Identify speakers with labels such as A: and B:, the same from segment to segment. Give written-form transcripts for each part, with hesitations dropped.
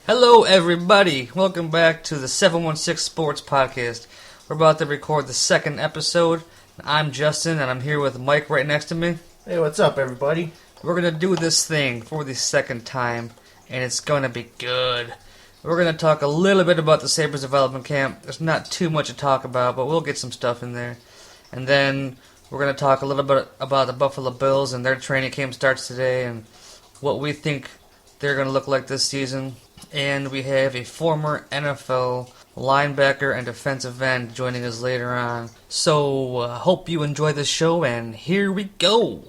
A: Hello, everybody. Welcome back to the 716 Sports Podcast. We're about to record the second episode. I'm Justin, and I'm here with Mike right next to me.
B: Hey, what's up, everybody?
A: We're going to do this thing for the second time, and it's going to be good. We're going to talk a little bit about the Sabres Development Camp. There's not too much to talk about, but we'll get some stuff in there. And then we're going to talk a little bit about the Buffalo Bills, and their training camp starts today, and what we think they're going to look like this season. And we have a former NFL linebacker and defensive end joining us later on. So, hope you enjoy the show, and here we go.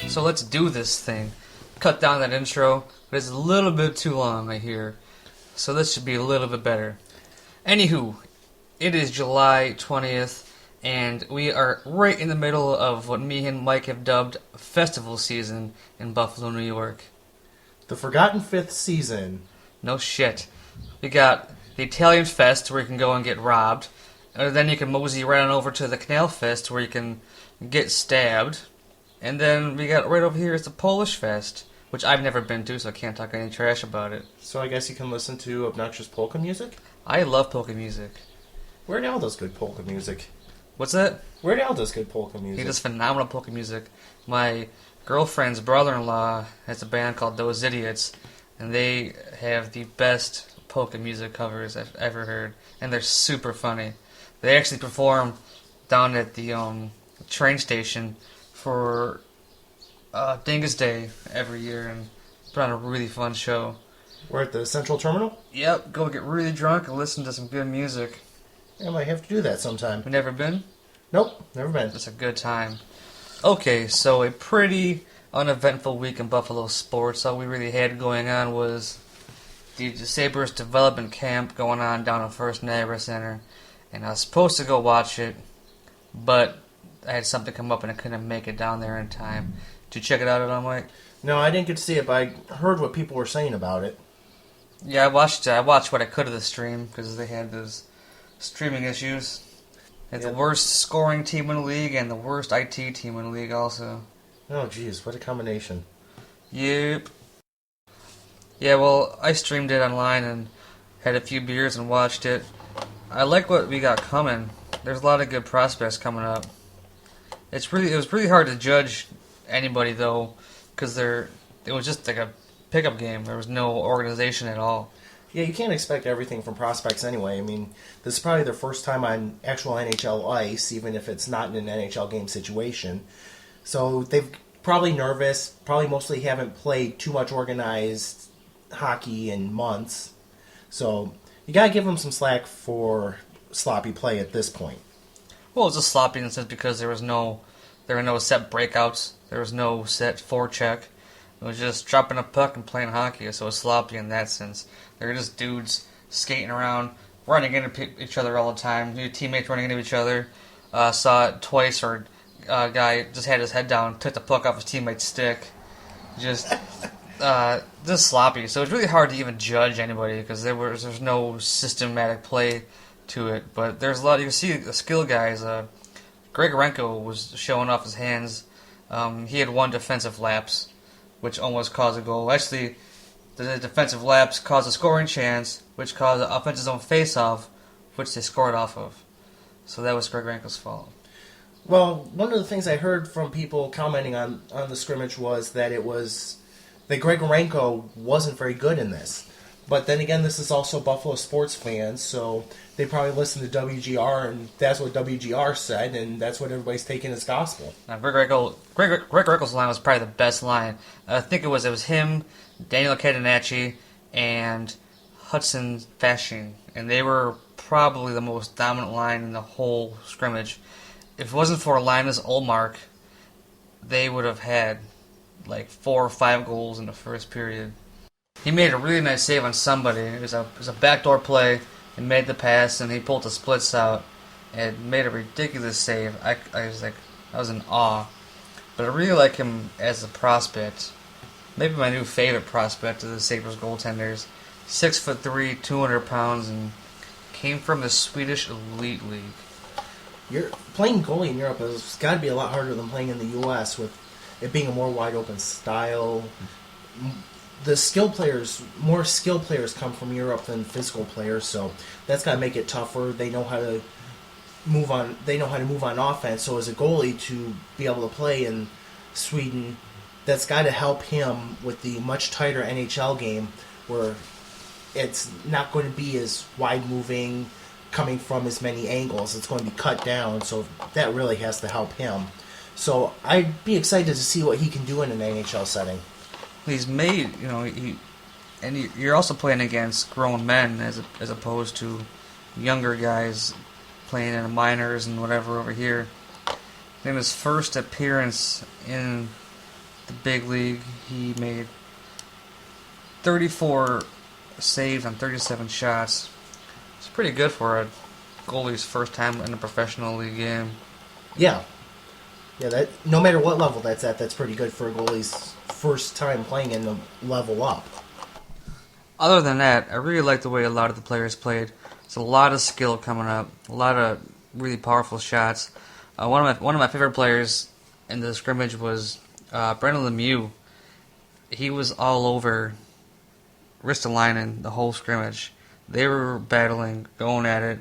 A: So let's do this thing. Cut down that intro, but it's a little bit too long, I hear. So this should be a little bit better. Anywho, it is July 20th, and we are right in the middle of what me and Mike have dubbed festival season in Buffalo, New York.
B: The Forgotten Fifth Season.
A: No shit. We got the Italian Fest, where you can go and get robbed. And then you can mosey right on over to the Canal Fest, where you can get stabbed. And then we got right over here is the Polish Fest, which I've never been to, so I can't talk any trash about it.
B: So I guess you can listen to obnoxious polka music?
A: I love polka music.
B: Weird Al does good polka music.
A: What's that?
B: Weird Al does good polka music.
A: He does phenomenal polka music. My girlfriend's brother-in-law has a band called Those Idiots, and they have the best polka music covers I've ever heard, and they're super funny. They actually perform down at the train station for Dingus Day every year, and put on a really fun show.
B: We're at the Central Terminal?
A: Yep, go get really drunk and listen to some good music.
B: I might have to do that sometime.
A: You never been?
B: Nope, never been.
A: It's a good time. Okay, so a pretty uneventful week in Buffalo sports. All we really had going on was the Sabres Development Camp going on down at First Niagara Center, and I was supposed to go watch it, but I had something come up and I couldn't make it down there in time. Did you check it out at all, Mike?
B: No, I didn't get to see it, but I heard what people were saying about it.
A: Yeah, I watched what I could of the stream because they had those streaming issues. They had the worst scoring team in the league and the worst IT team in the league also.
B: Oh, jeez, what a combination.
A: Yep. Yeah, well, I streamed it online and had a few beers and watched it. I like what we got coming. There's a lot of good prospects coming up. It was really hard to judge anybody though, because it was just like a pickup game. There was no organization at all.
B: Yeah, you can't expect everything from prospects anyway. I mean, this is probably their first time on actual NHL ice, even if it's not in an NHL game situation. So they're probably nervous, probably mostly haven't played too much organized hockey in months. So you gotta give them some slack for sloppy play at this point.
A: Well, it was just sloppy in the sense because there were no set breakouts. There was no set forecheck. It was just dropping a puck and playing hockey, so it was sloppy in that sense. They were just dudes skating around, running into each other all the time. New teammates running into each other. Saw it twice where a guy just had his head down, took the puck off his teammate's stick. Just sloppy. So it's really hard to even judge anybody because there's no systematic play to it. But there's a lot. You can see the skill guys. Greg Renko was showing off his hands. He had one defensive lapse, which almost caused a goal. Actually, the defensive lapse caused a scoring chance, which caused an offensive zone face-off, which they scored off of. So that was Greg Renko's fault.
B: Well, one of the things I heard from people commenting on the scrimmage was that that Greg Renko wasn't very good in this. But then again, this is also Buffalo sports fans, so they probably listen to WGR, and that's what WGR said, and that's what everybody's taking as gospel.
A: Greg Renko's line was probably the best line. I think it was him, Daniel Catanacci, and Hudson Fasching, and they were probably the most dominant line in the whole scrimmage. If it wasn't for Linus Ullmark, they would have had like 4 or 5 goals in the first period. He made a really nice save on somebody. It was a backdoor play. He made the pass and he pulled the splits out and made a ridiculous save. I was in awe. But I really like him as a prospect. Maybe my new favorite prospect of the Sabres goaltenders. 6'3", 200 pounds, and came from the Swedish Elite League.
B: You're playing goalie in Europe has got to be a lot harder than playing in the U.S. with it being a more wide open style. The more skilled players come from Europe than physical players, so that's got to make it tougher. They know how to move on. They know how to move on offense. So as a goalie to be able to play in Sweden, that's got to help him with the much tighter NHL game, where it's not going to be as wide moving, coming from as many angles. It's going to be cut down, so that really has to help him. So I'd be excited to see what he can do in an NHL setting.
A: He's made, you're also playing against grown men as opposed to younger guys playing in the minors and whatever over here. In his first appearance in the big league, he made 34 saves on 37 shots. It's pretty good for a goalie's first time in a professional league game.
B: Yeah, that no matter what level that's at, that's pretty good for a goalie's first time playing in the level up.
A: Other than that, I really like the way a lot of the players played. There's a lot of skill coming up, a lot of really powerful shots. One of my favorite players in the scrimmage was Brendan Lemieux. He was all over Ristolainen the whole scrimmage. They were battling, going at it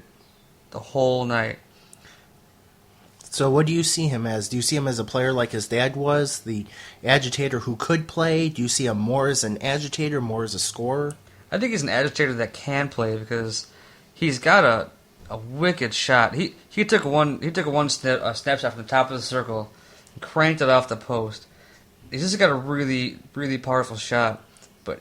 A: the whole night.
B: So what do you see him as? Do you see him as a player like his dad was, the agitator who could play? Do you see him more as an agitator, more as a scorer?
A: I think he's an agitator that can play because he's got a wicked shot. He took one snapshot from the top of the circle and cranked it off the post. He's just got a really, really powerful shot.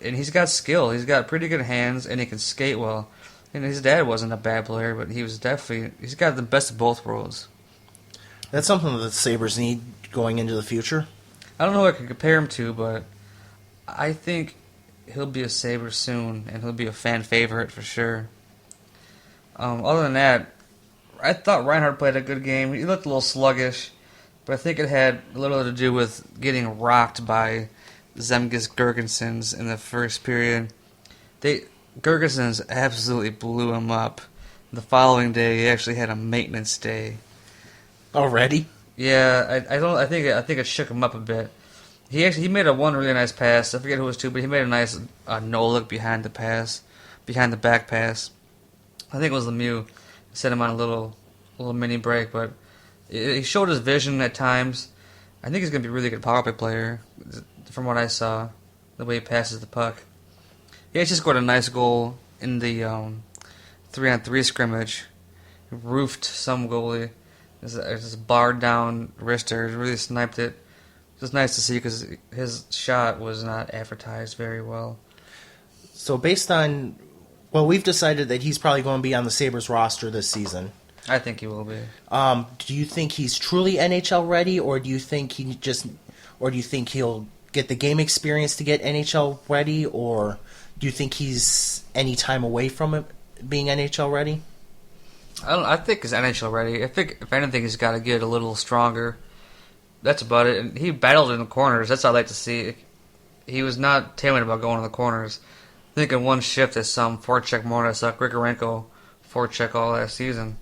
A: And he's got skill. He's got pretty good hands, and he can skate well. And his dad wasn't a bad player, but he's got the best of both worlds.
B: That's something that the Sabres need going into the future.
A: I don't know who I can compare him to, but I think he'll be a Sabre soon, and he'll be a fan favorite for sure. Other than that, I thought Reinhart played a good game. He looked a little sluggish, but I think it had a little to do with getting rocked by Zemgus Girgensons in the first period. Girgensons absolutely blew him up. The following day, he actually had a maintenance day.
B: Already?
A: Yeah, I think it shook him up a bit. He made one really nice pass. I forget who it was to, but he made a nice no look behind the back pass. I think it was Lemieux. Set him on a little mini break, but he showed his vision at times. I think he's going to be a really good power play player, from what I saw, the way he passes the puck. He actually scored a nice goal in the 3-on-3 scrimmage. He roofed some goalie. It's barred down wrister. Really sniped it. It was nice to see because his shot was not advertised very well.
B: So based on, we've decided that he's probably going to be on the Sabres roster this season.
A: I think he will be.
B: Do you think he's truly NHL ready, or do you think he'll get the game experience to get NHL ready, or do you think he's any time away from it being NHL ready?
A: I think he's NHL ready. I think if anything, he's got to get a little stronger. That's about it. And he battled in the corners. That's what I like to see. He was not timid about going in the corners. I think in one shift, there's some forecheck more than I saw Grigorenko forecheck all last season.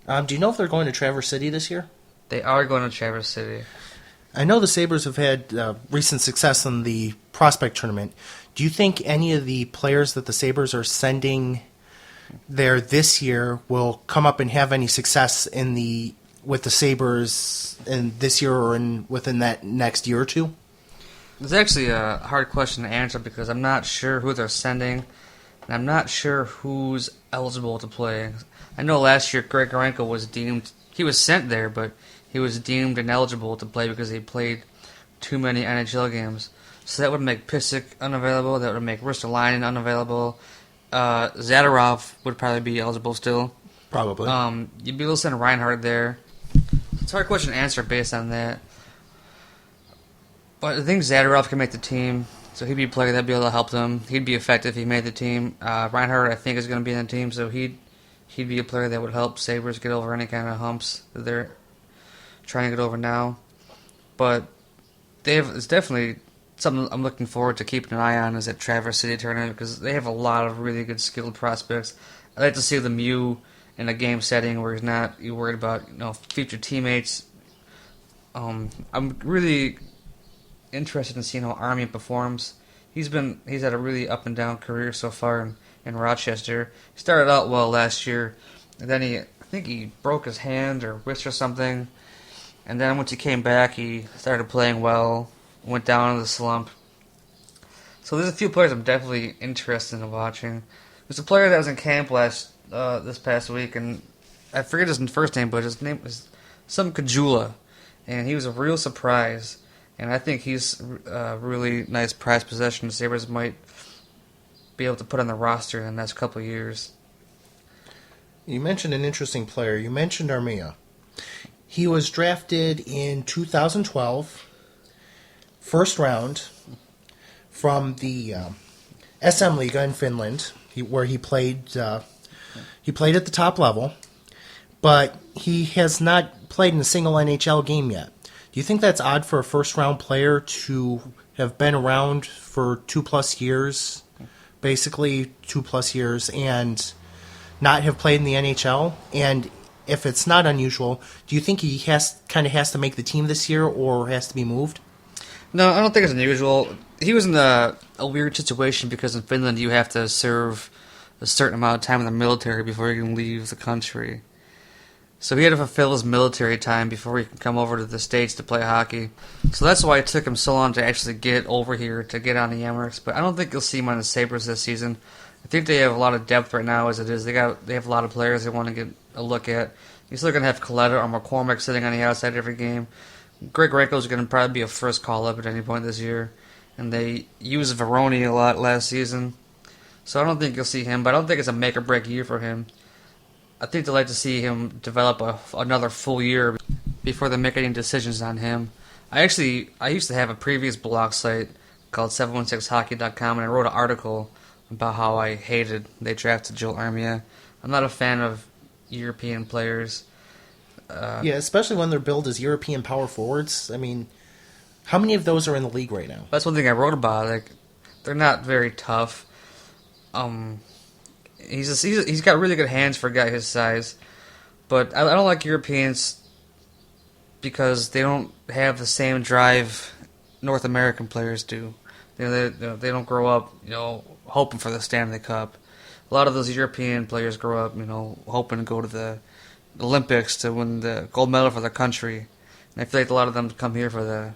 B: Do you know if they're going to Traverse City this year?
A: They are going to Traverse City.
B: I know the Sabres have had recent success in the prospect tournament. Do you think any of the players that the Sabres are sending there this year will come up and have any success with the Sabres in this year or within that next year or two?
A: It's actually a hard question to answer because I'm not sure who they're sending, and I'm not sure who's eligible to play. I know last year Grigorenko he was sent there, but he was deemed ineligible to play because he played too many NHL games. So that would make Pysyk unavailable, that would make Ristolainen unavailable. Zadorov would probably be eligible still.
B: Probably.
A: You'd be able to send Reinhart there. It's a hard question to answer based on that. But I think Zadorov can make the team, so he'd be a player that'd be able to help them. He'd be effective if he made the team. Reinhart, I think, is going to be in the team, so he'd be a player that would help Sabres get over any kind of humps that they're trying to get over now. But it's definitely something I'm looking forward to keeping an eye on is that Traverse City tournament because they have a lot of really good skilled prospects. I'd like to see the Mew in a game setting where he's not worried about future teammates. I'm really interested in seeing how Army performs. He's had a really up and down career so far in Rochester. He started out well last year, and then I think he broke his hand or wrist or something. And then once he came back, he started playing well, went down in the slump. So there's a few players I'm definitely interested in watching. There's a player that was in camp this past week, and I forget his first name, but his name was some Kajula, and he was a real surprise. And I think he's a really nice prize possession the Sabres might be able to put on the roster in the next couple of years.
B: You mentioned an interesting player. You mentioned Armia. He was drafted in 2012, first round, from the SM Liga in Finland, where he played. He played at the top level, but he has not played in a single NHL game yet. Do you think that's odd for a first-round player to have been around for 2+ years, basically 2+ years, and not have played in the NHL? And if it's not unusual, do you think he has to make the team this year or has to be moved?
A: No, I don't think it's unusual. He was in a weird situation because in Finland you have to serve a certain amount of time in the military before you can leave the country. So he had to fulfill his military time before he could come over to the States to play hockey. So that's why it took him so long to actually get over here, to get on the Amerks. But I don't think you'll see him on the Sabres this season. I think they have a lot of depth right now as it is. They have a lot of players they want to get a look at. You're still going to have Coletta or McCormick sitting on the outside every game. Greg Ranko's going to probably be a first call-up at any point this year. And they used Veroni a lot last season. So I don't think you'll see him, but I don't think it's a make-or-break year for him. I think they'd like to see him develop another full year before they make any decisions on him. I used to have a previous blog site called 716hockey.com, and I wrote an article about how I hated they drafted Joel Armia. I'm not a fan of European players.
B: Yeah, especially when they're billed as European power forwards. I mean, how many of those are in the league right now?
A: That's one thing I wrote about. Like, they're not very tough. He's got really good hands for a guy his size, but I don't like Europeans because they don't have the same drive North American players do. They don't grow up hoping for the Stanley Cup. A lot of those European players grow up hoping to go to the Olympics to win the gold medal for their country, and I feel like a lot of them come here for the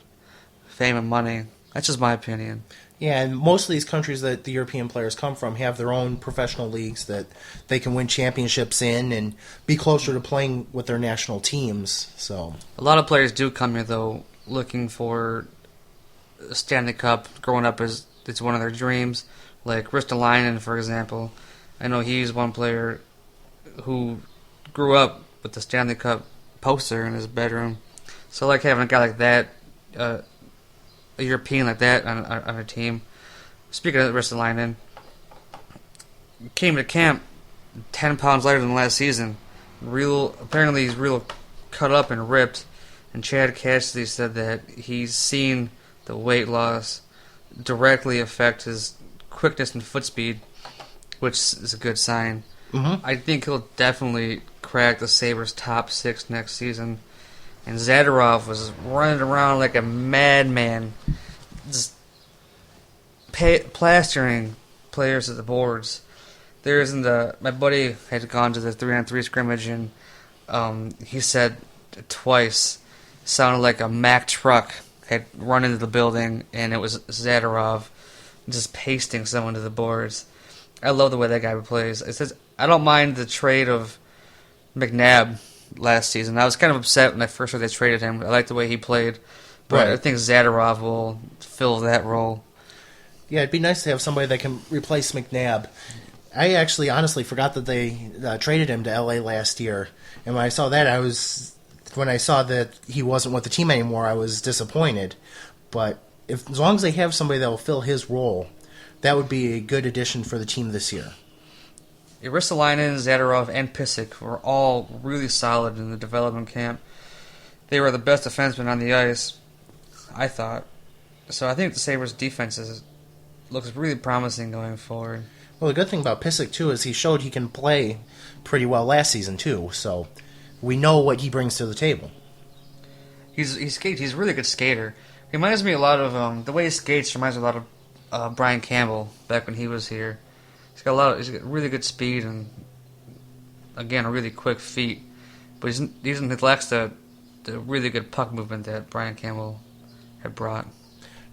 A: fame and money. That's just my opinion.
B: Yeah, and most of these countries that the European players come from have their own professional leagues that they can win championships in and be closer to playing with their national teams. So
A: a lot of players do come here, though, looking for a Stanley Cup. Growing up, it's one of their dreams. Like Ristolainen, for example. I know he's one player who grew up with the Stanley Cup poster in his bedroom. So I like having a guy like that, a European like that on a team. Speaking of Ristolainen, came to camp 10 pounds lighter than last season. Apparently he's real cut up and ripped. And Chad Cassidy said that he's seen the weight loss directly affect his quickness and foot speed, which is a good sign.
B: Mm-hmm.
A: I think he'll definitely crack the Sabres' top 6 next season. And Zadorov was running around like a madman, just plastering players at the boards. My buddy had gone to the 3-on-3 scrimmage, and he said twice, sounded like a Mack truck had run into the building, and it was Zadorov just pasting someone to the boards. I love the way that guy plays. It says I don't mind the trade of McNabb last season. I was kind of upset when I first heard they traded him. I like the way he played, but right. I think Zadorov will fill that role.
B: Yeah, it'd be nice to have somebody that can replace McNabb. I actually honestly forgot that they traded him to LA last year, and when I saw that he wasn't with the team anymore, I was disappointed. But as long as they have somebody that will fill his role, that would be a good addition for the team this year.
A: Ristolainen, Zadorov, and Pysyk were all really solid in the development camp. They were the best defensemen on the ice, I thought. So I think the Sabres' defense looks really promising going forward.
B: Well, the good thing about Pysyk, too, is he showed he can play pretty well last season, too. So we know what he brings to the table.
A: He's a really good skater. He reminds me a lot of the way he skates reminds me a lot of Brian Campbell back when he was here. He's got really good speed and again a really quick feet, but he lacks the really good puck movement that Brian Campbell had brought.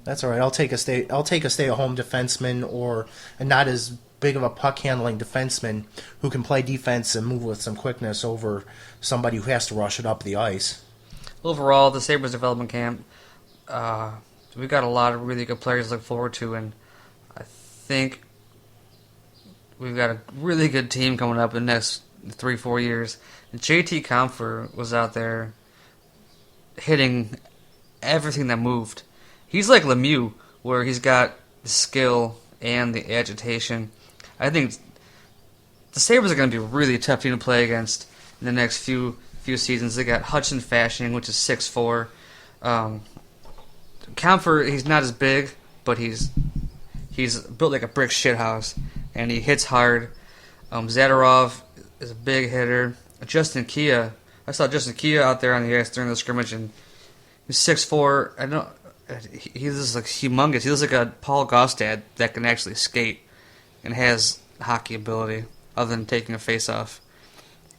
B: That's all right. I'll take a stay-at-home defenseman or a not as big of a puck-handling defenseman who can play defense and move with some quickness over somebody who has to rush it up the ice.
A: Overall, the Sabres development camp, we've got a lot of really good players to look forward to, and I think we've got a really good team coming up in the next 3-4 years. And JT Compher was out there hitting everything that moved. He's like Lemieux, where he's got the skill and the agitation. I think the Sabres are going to be a really tough team to play against in the next few seasons. They got Hudson Fasching, which is 6'4". Compher, he's not as big, but he's built like a brick shithouse, and he hits hard. Zadorov is a big hitter. Justin Kia, I saw Justin Kia out there on the ice during the scrimmage, and he's 6'4". I know he's just like humongous. He looks like a Paul Gaustad that can actually skate and has hockey ability other than taking a face-off.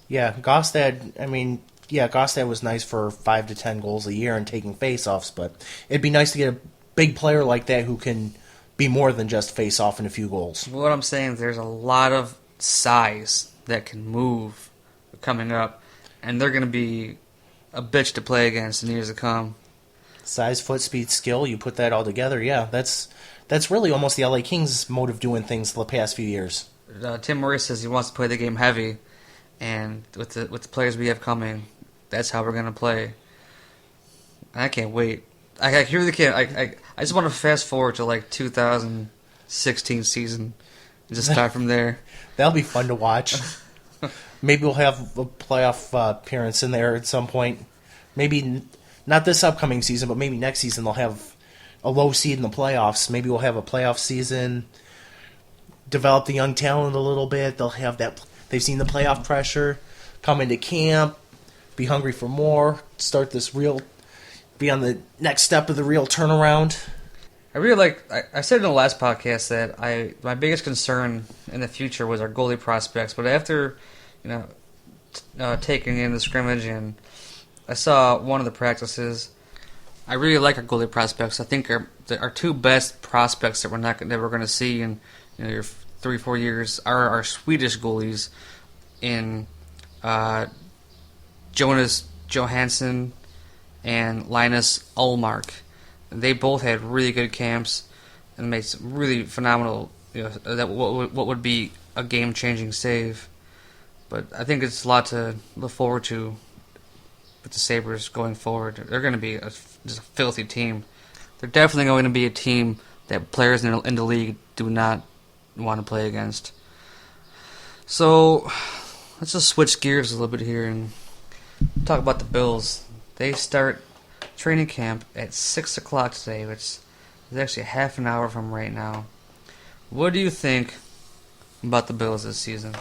B: Yeah, Gaustad was nice for 5 to 10 goals a year and taking face-offs, but it'd be nice to get a big player like that who can be more than just face-off and a few goals.
A: What I'm saying is there's a lot of size that can move coming up, and they're going to be a bitch to play against in years to come.
B: Size, foot speed, skill, you put that all together, yeah, that's really almost the LA Kings' mode of doing things the past few years.
A: Tim Murray says he wants to play the game heavy, and with the players we have coming, that's how we're going to play. I can't wait. I really can't. I just want to fast forward to like 2016 season and just start from there.
B: That'll be fun to watch. Maybe we'll have a playoff appearance in there at some point. Maybe not this upcoming season, but maybe next season they'll have a low seed in the playoffs. Maybe we'll have a playoff season, develop the young talent a little bit. They'll have that. They've seen the playoff pressure, come into camp, be hungry for more, start this be on the next step of the real turnaround.
A: I really like. I said in the last podcast that my biggest concern in the future was our goalie prospects, but after taking in the scrimmage and I saw one of the practices, I really like our goalie prospects. I think our two best prospects that we're going to see in your 3-4 years are our Swedish goalies in Jonas Johansson and Linus Ullmark. They both had really good camps and made some really phenomenal, what would be a game-changing save. But I think it's a lot to look forward to with the Sabres going forward. They're going to be just a filthy team. They're definitely going to be a team that players in the league do not want to play against. So let's just switch gears a little bit here and talk about the Bills. They start training camp at 6 o'clock today, which is actually half an hour from right now. What do you think about the Bills this season?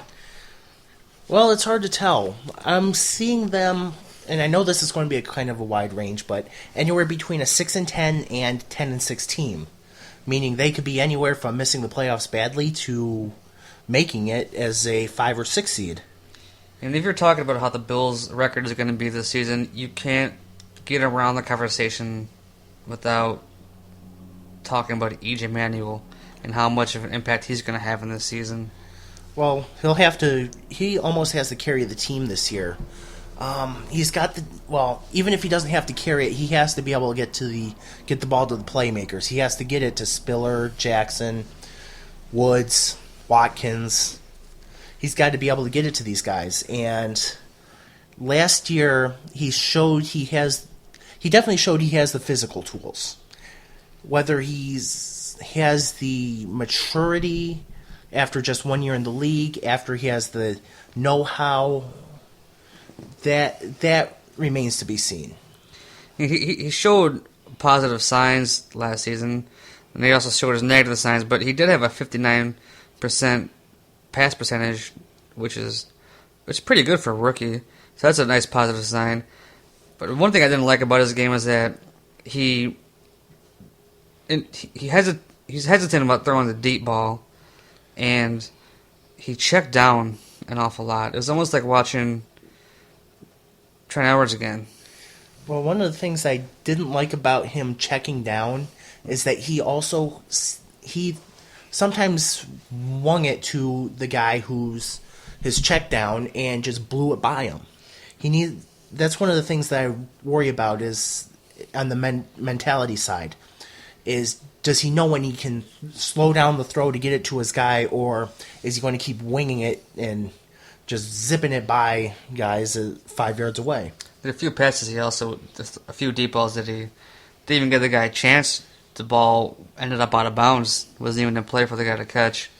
B: Well, it's hard to tell. I'm seeing them, and I know this is going to be a kind of a wide range, but anywhere between a 6-10 and 10-6 team, meaning they could be anywhere from missing the playoffs badly to making it as a 5 or 6 seed.
A: And if you're talking about how the Bills' record is going to be this season, you can't get around the conversation without talking about EJ Manuel and how much of an impact he's going to have in this season.
B: Well, he almost has to carry the team this year. He's got even if he doesn't have to carry it, he has to be able to get the ball to the playmakers. He has to get it to Spiller, Jackson, Woods, Watkins. He's got to be able to get it to these guys. And last year, he definitely showed he has the physical tools. Whether has the maturity after just 1 year in the league, after he has the know-how, that remains to be seen.
A: He showed positive signs last season, and he also showed his negative signs. But he did have a 59% pass percentage, which is pretty good for a rookie. So that's a nice positive sign. But one thing I didn't like about his game is that he's hesitant about throwing the deep ball, and he checked down an awful lot. It was almost like watching Trent Edwards again.
B: Well, one of the things I didn't like about him checking down is that he sometimes wung it to the guy who's his check down and just blew it by him. That's one of the things that I worry about is on the mentality side. Is does he know when he can slow down the throw to get it to his guy, or is he going to keep winging it and just zipping it by guys 5 yards away?
A: There are a few passes just a few deep balls that he didn't even give the guy a chance. The ball ended up out of bounds. Wasn't even in play for the guy to catch.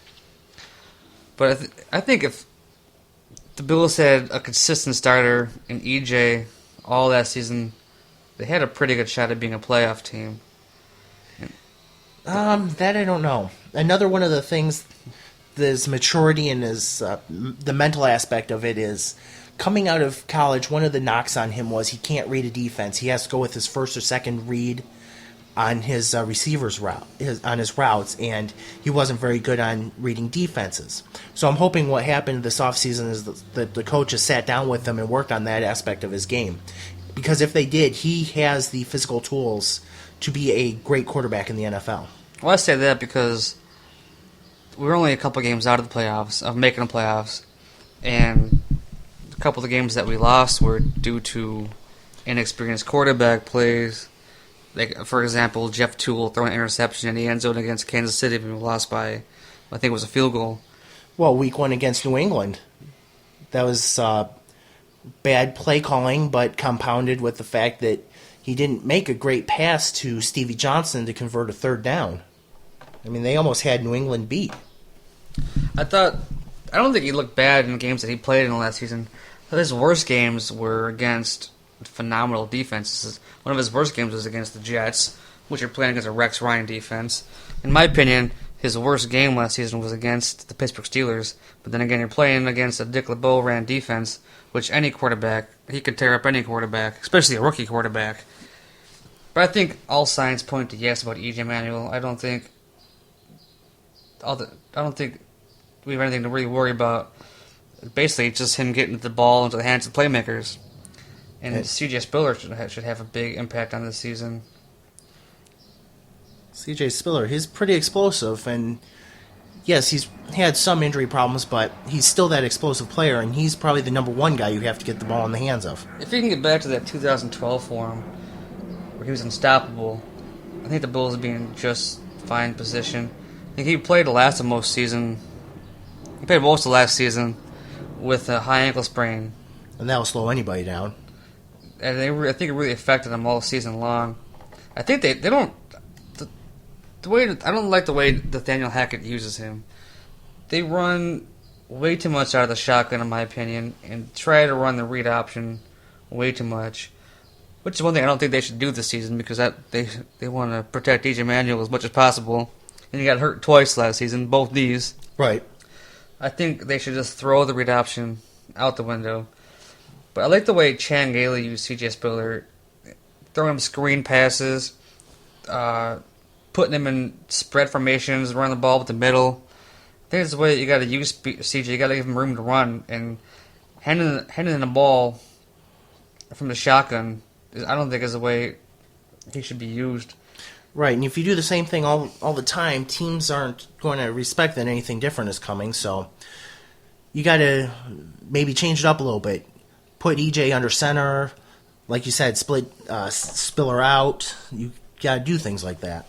A: But I think if the Bills had a consistent starter in EJ all that season, they had a pretty good shot at being a playoff team.
B: That I don't know. Another one of the things, his maturity and the mental aspect of it is, coming out of college, one of the knocks on him was he can't read a defense. He has to go with his first or second read on his receivers on his routes, and he wasn't very good on reading defenses. So I'm hoping what happened this offseason is that the coaches sat down with him and worked on that aspect of his game. Because if they did, he has the physical tools to be a great quarterback in the NFL.
A: Well, I say that because we were only a couple games out of the playoffs, of making the playoffs, and a couple of the games that we lost were due to inexperienced quarterback plays. Like, for example, Jeff Toole throwing an interception in the end zone against Kansas City, and we lost by, I think it was a field goal.
B: Well, week 1 against New England, that was bad play calling, but compounded with the fact that he didn't make a great pass to Stevie Johnson to convert a third down. I mean, they almost had New England beat.
A: I don't think he looked bad in the games that he played in the last season. His worst games were against phenomenal defenses. One of his worst games was against the Jets, which are playing against a Rex Ryan defense. In my opinion, his worst game last season was against the Pittsburgh Steelers. But then again, you're playing against a Dick LeBeau ran defense, which any quarterback, he could tear up any quarterback, especially a rookie quarterback. But I think all signs point to yes about E.J. Manuel. I don't think we have anything to really worry about. Basically, it's just him getting the ball into the hands of playmakers. And C.J. Spiller should have a big impact on this season.
B: C.J. Spiller, he's pretty explosive, and yes, he's had some injury problems, but he's still that explosive player, and he's probably the number one guy you have to get the ball in the hands of.
A: If he can get back to that 2012 form, where he was unstoppable, I think the Bills would be in just fine position. I think he played most of last season with a high ankle sprain.
B: And that'll slow anybody down.
A: And I think it really affected him all season long. I think they don't... I don't like the way Nathaniel Hackett uses him. They run way too much out of the shotgun, in my opinion, and try to run the read option way too much. Which is one thing I don't think they should do this season, because they want to protect E.J. Manuel as much as possible. And he got hurt twice last season, both knees.
B: Right.
A: I think they should just throw the read option out the window. But I like the way Chan Gailey used C.J. Spiller, throwing him screen passes, putting him in spread formations, running the ball with the middle. I think it's the way you got to use CJ. You got to give him room to run, and handing the ball from the shotgun, I don't think is the way he should be used.
B: Right, and if you do the same thing all the time, teams aren't going to respect that anything different is coming. So you got to maybe change it up a little bit. Put EJ under center, like you said, split Spiller out. You got to do things like that.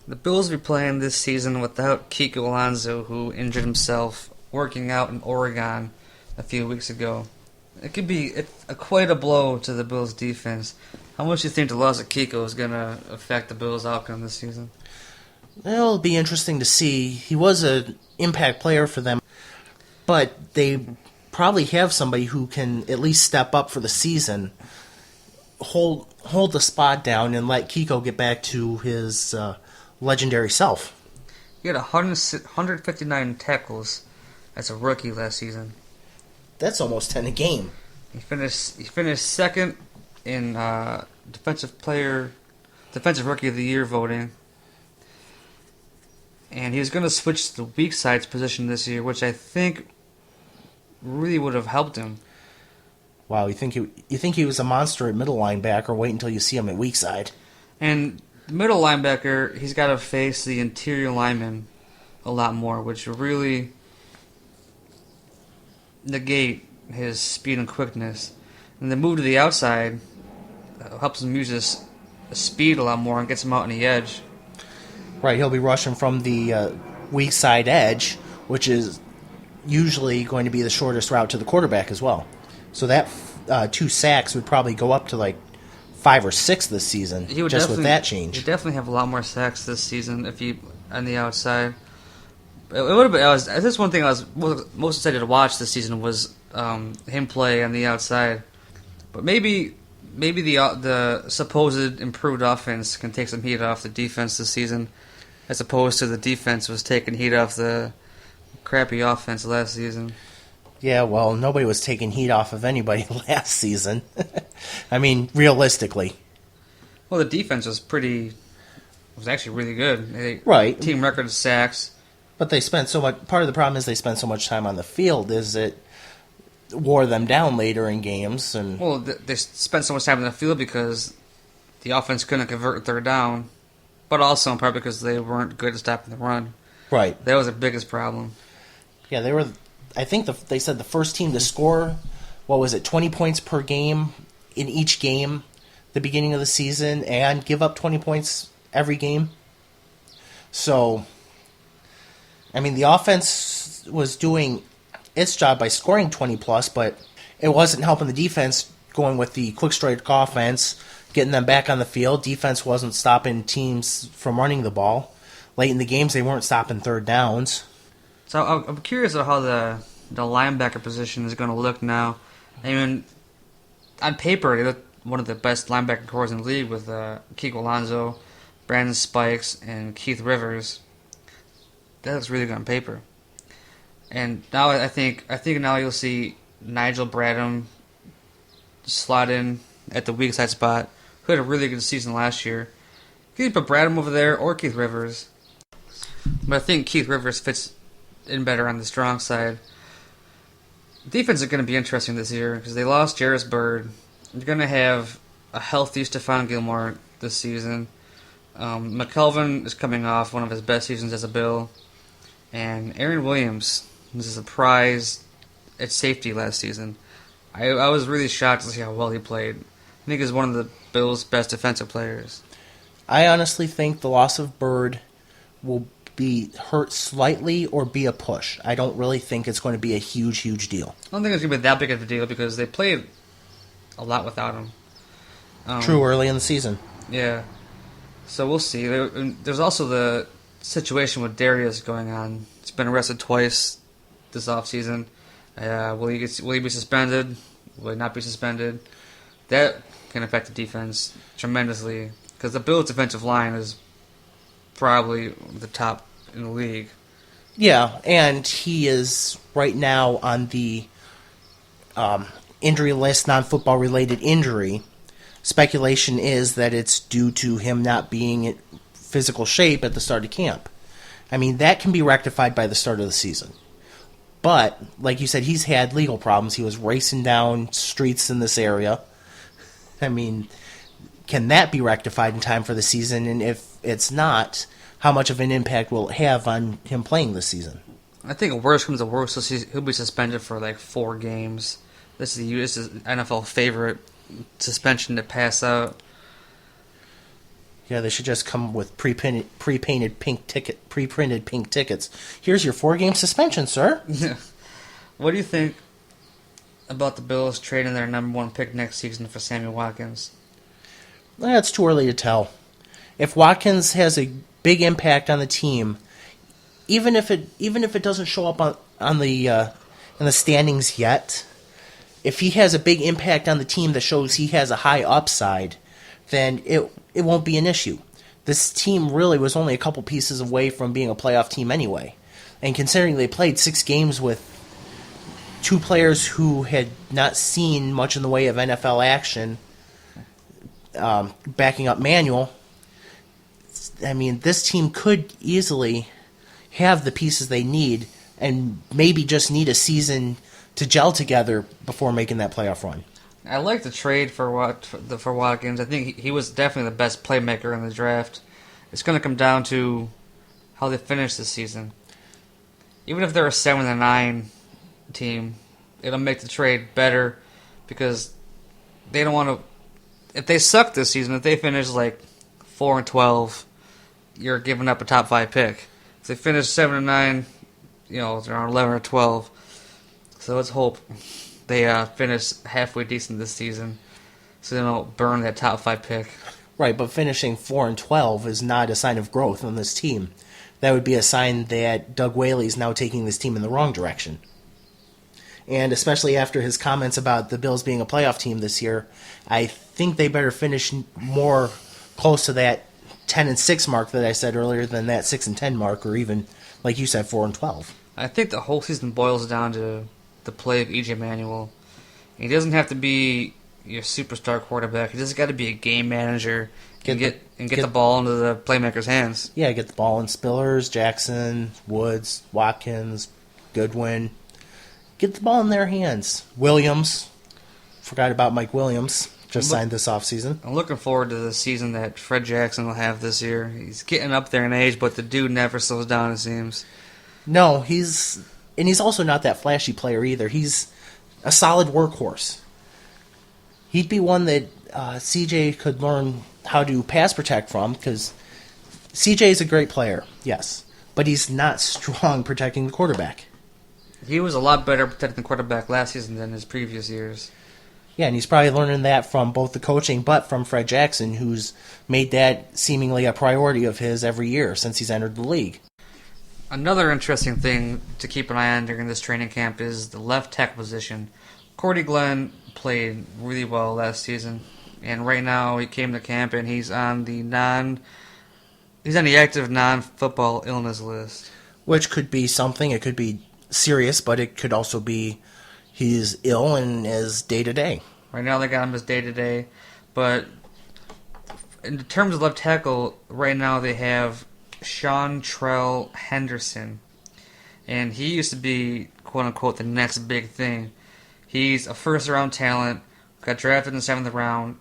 A: The Bills will be playing this season without Kiko Alonso, who injured himself working out in Oregon a few weeks ago. It could be quite a blow to the Bills' defense. How much do you think the loss of Kiko is going to affect the Bills' outcome this season?
B: It'll be interesting to see. He was an impact player for them, but they probably have somebody who can at least step up for the season hold the spot down and let Kiko get back to his legendary self.
A: He had 159 tackles as a rookie last season.
B: That's almost 10 a game.
A: He finished second in defensive rookie of the year voting. And he was going to switch to the weak side's position this year, which I think really would have helped him.
B: Wow, you think he was a monster at middle linebacker? Wait until you see him at weak side.
A: And middle linebacker, he's got to face the interior lineman a lot more, which will really negate his speed and quickness. And the move to the outside helps him use his speed a lot more and gets him out on the edge.
B: Right, he'll be rushing from the weak side edge, which is usually going to be the shortest route to the quarterback as well. So that 2 sacks would probably go up to like 5 or 6 this season, just with that change.
A: He'd definitely have a lot more sacks this season if he on the outside. It would have been. That's one thing I was most excited to watch this season was him play on the outside. But maybe the supposed improved offense can take some heat off the defense this season, as opposed to the defense was taking heat off the crappy offense last season.
B: Yeah, well, nobody was taking heat off of anybody last season. I mean, realistically.
A: Well, the defense was actually really good.
B: Right.
A: Team record sacks.
B: But they spent so much. Part of the problem is they spent so much time on the field. Is it wore them down later in games? And
A: well, they spent so much time on the field because the offense couldn't convert third down, but also in part because they weren't good at stopping the run.
B: Right.
A: That was the biggest problem.
B: Yeah, they were. I think they said the first team to score, 20 points per game in each game, the beginning of the season, and give up 20 points every game. So, I mean, the offense was doing its job by scoring 20 plus, but it wasn't helping the defense going with the quick strike offense, getting them back on the field. Defense wasn't stopping teams from running the ball. Late in the games, they weren't stopping third downs.
A: So I'm curious about how the linebacker position is going to look now. I mean, on paper, they look one of the best linebacker corps in the league with Kiko Alonso, Brandon Spikes, and Keith Rivers. That looks really good on paper. And now I think now you'll see Nigel Bradham slot in at the weak side spot, who had a really good season last year. You can put Bradham over there or Keith Rivers. But I think Keith Rivers fits in better on the strong side. Defense is going to be interesting this year because they lost Jarvis Bird. They're going to have a healthy Stephon Gilmore this season. McKelvin is coming off one of his best seasons as a Bill. And Aaron Williams was a surprise at safety last season. I was really shocked to see how well he played. I think he's one of the Bills' best defensive players.
B: I honestly think the loss of Bird will be hurt slightly or be a push. I don't really think it's going to be a huge deal.
A: I don't think it's going to be that big of a deal because they played a lot without him.
B: True, early in the season.
A: Yeah. So we'll see. There's also the situation with Darius going on. He's been arrested twice this offseason. Will he be suspended? Will he not be suspended? That can affect the defense tremendously because the Bills' defensive line is probably the top in the league.
B: Yeah, and he is right now on the injury list, non-football related injury. Speculation is that it's due to him not being in physical shape at the start of camp. I mean, that can be rectified by the start of the season. But, like you said, he's had legal problems. He was racing down streets in this area. I mean, can that be rectified in time for the season? And if it's not, how much of an impact will it have on him playing this season?
A: I think worst comes to worst, so he'll be suspended for like 4 games. This is NFL favorite suspension to pass out.
B: Yeah, they should just come with pre-printed pink tickets. Here's your 4-game suspension, sir.
A: What do you think about the Bills trading their number 1 pick next season for Sammy Watkins?
B: It's too early to tell. If Watkins has a big impact on the team, even if it doesn't show up on the in the standings yet, if he has a big impact on the team that shows he has a high upside, then it won't be an issue. This team really was only a couple pieces away from being a playoff team anyway. And considering they played 6 games with 2 players who had not seen much in the way of NFL action, backing up Manuel, I mean, this team could easily have the pieces they need and maybe just need a season to gel together before making that playoff run.
A: I like the trade for Watkins. I think he was definitely the best playmaker in the draft. It's going to come down to how they finish this season. Even if they're a 7-9 team, it'll make the trade better because they don't want to. If they suck this season, if they finish like 4-12, you're giving up a top 5 pick. If they finish 7-9, they're on 11 or 12. So let's hope they finish halfway decent this season, so they don't burn that top 5 pick.
B: Right, but finishing 4-12 is not a sign of growth on this team. That would be a sign that Doug Whaley is now taking this team in the wrong direction. And especially after his comments about the Bills being a playoff team this year, I think they better finish more close to that 10-6 mark that I said earlier than that 6-10 mark, or even, like you said, 4-12.
A: I think the whole season boils down to the play of E.J. Manuel. He doesn't have to be your superstar quarterback. He just got to be a game manager and get the ball into the playmaker's hands.
B: Yeah, get the ball in Spillers, Jackson, Woods, Watkins, Goodwin. Get the ball in their hands. Williams. Forgot about Mike Williams. Just signed this offseason.
A: I'm looking forward to the season that Fred Jackson will have this year. He's getting up there in age, but the dude never slows down, it seems.
B: No, he's also not that flashy player either. He's a solid workhorse. He'd be one that CJ could learn how to pass protect from, because CJ is a great player, yes, but he's not strong protecting the quarterback.
A: He was a lot better protecting the quarterback last season than his previous years.
B: Yeah, and he's probably learning that from both the coaching, but from Fred Jackson, who's made that seemingly a priority of his every year since he's entered the league.
A: Another interesting thing to keep an eye on during this training camp is the left tackle position. Cordy Glenn played really well last season, and right now he came to camp and he's on the active non-football illness list.
B: Which could be something. It could be serious, but it could also be he's ill and is day-to-day.
A: Right now they got him as day-to-day, but in terms of left tackle, right now they have Sean Trell Henderson, and he used to be, quote-unquote, the next big thing. He's a first-round talent, got drafted in the 7th round.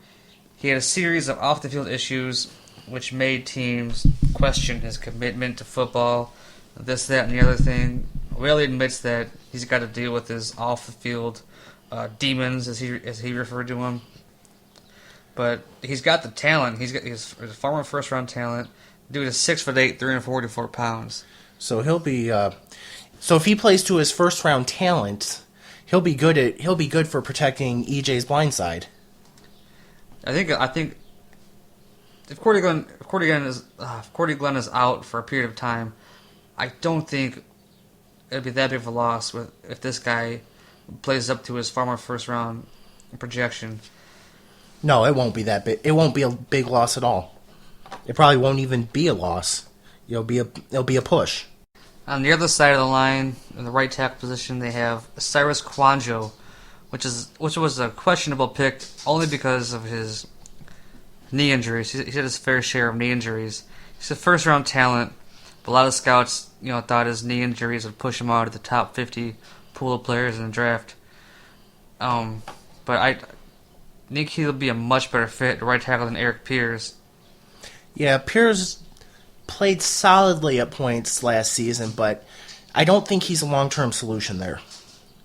A: He had a series of off-the-field issues which made teams question his commitment to football, this, that, and the other thing. Whaley admits that he's got to deal with his off-the-field demons, as he referred to them. But he's got the talent. He's a former first-round talent. Dude is 6'8", 344 pounds.
B: So he'll be. So if he plays to his first-round talent, he'll be good for protecting EJ's blind side.
A: I think if Cordy Glenn is out for a period of time, I don't think it'd be that big of a loss if this guy plays up to his former first-round projection.
B: No, it won't be that big. It won't be a big loss at all. It probably won't even be a loss. It'll be a push.
A: On the other side of the line, in the right tackle position, they have Cyrus Kouandjio, which was a questionable pick only because of his knee injuries. He had his fair share of knee injuries. He's a first-round talent, but a lot of scouts, thought his knee injuries would push him out of the top 50 pool of players in the draft. But I think he'll be a much better fit at right tackle than Eric Pierce.
B: Yeah, Pierce played solidly at points last season, but I don't think he's a long-term solution there.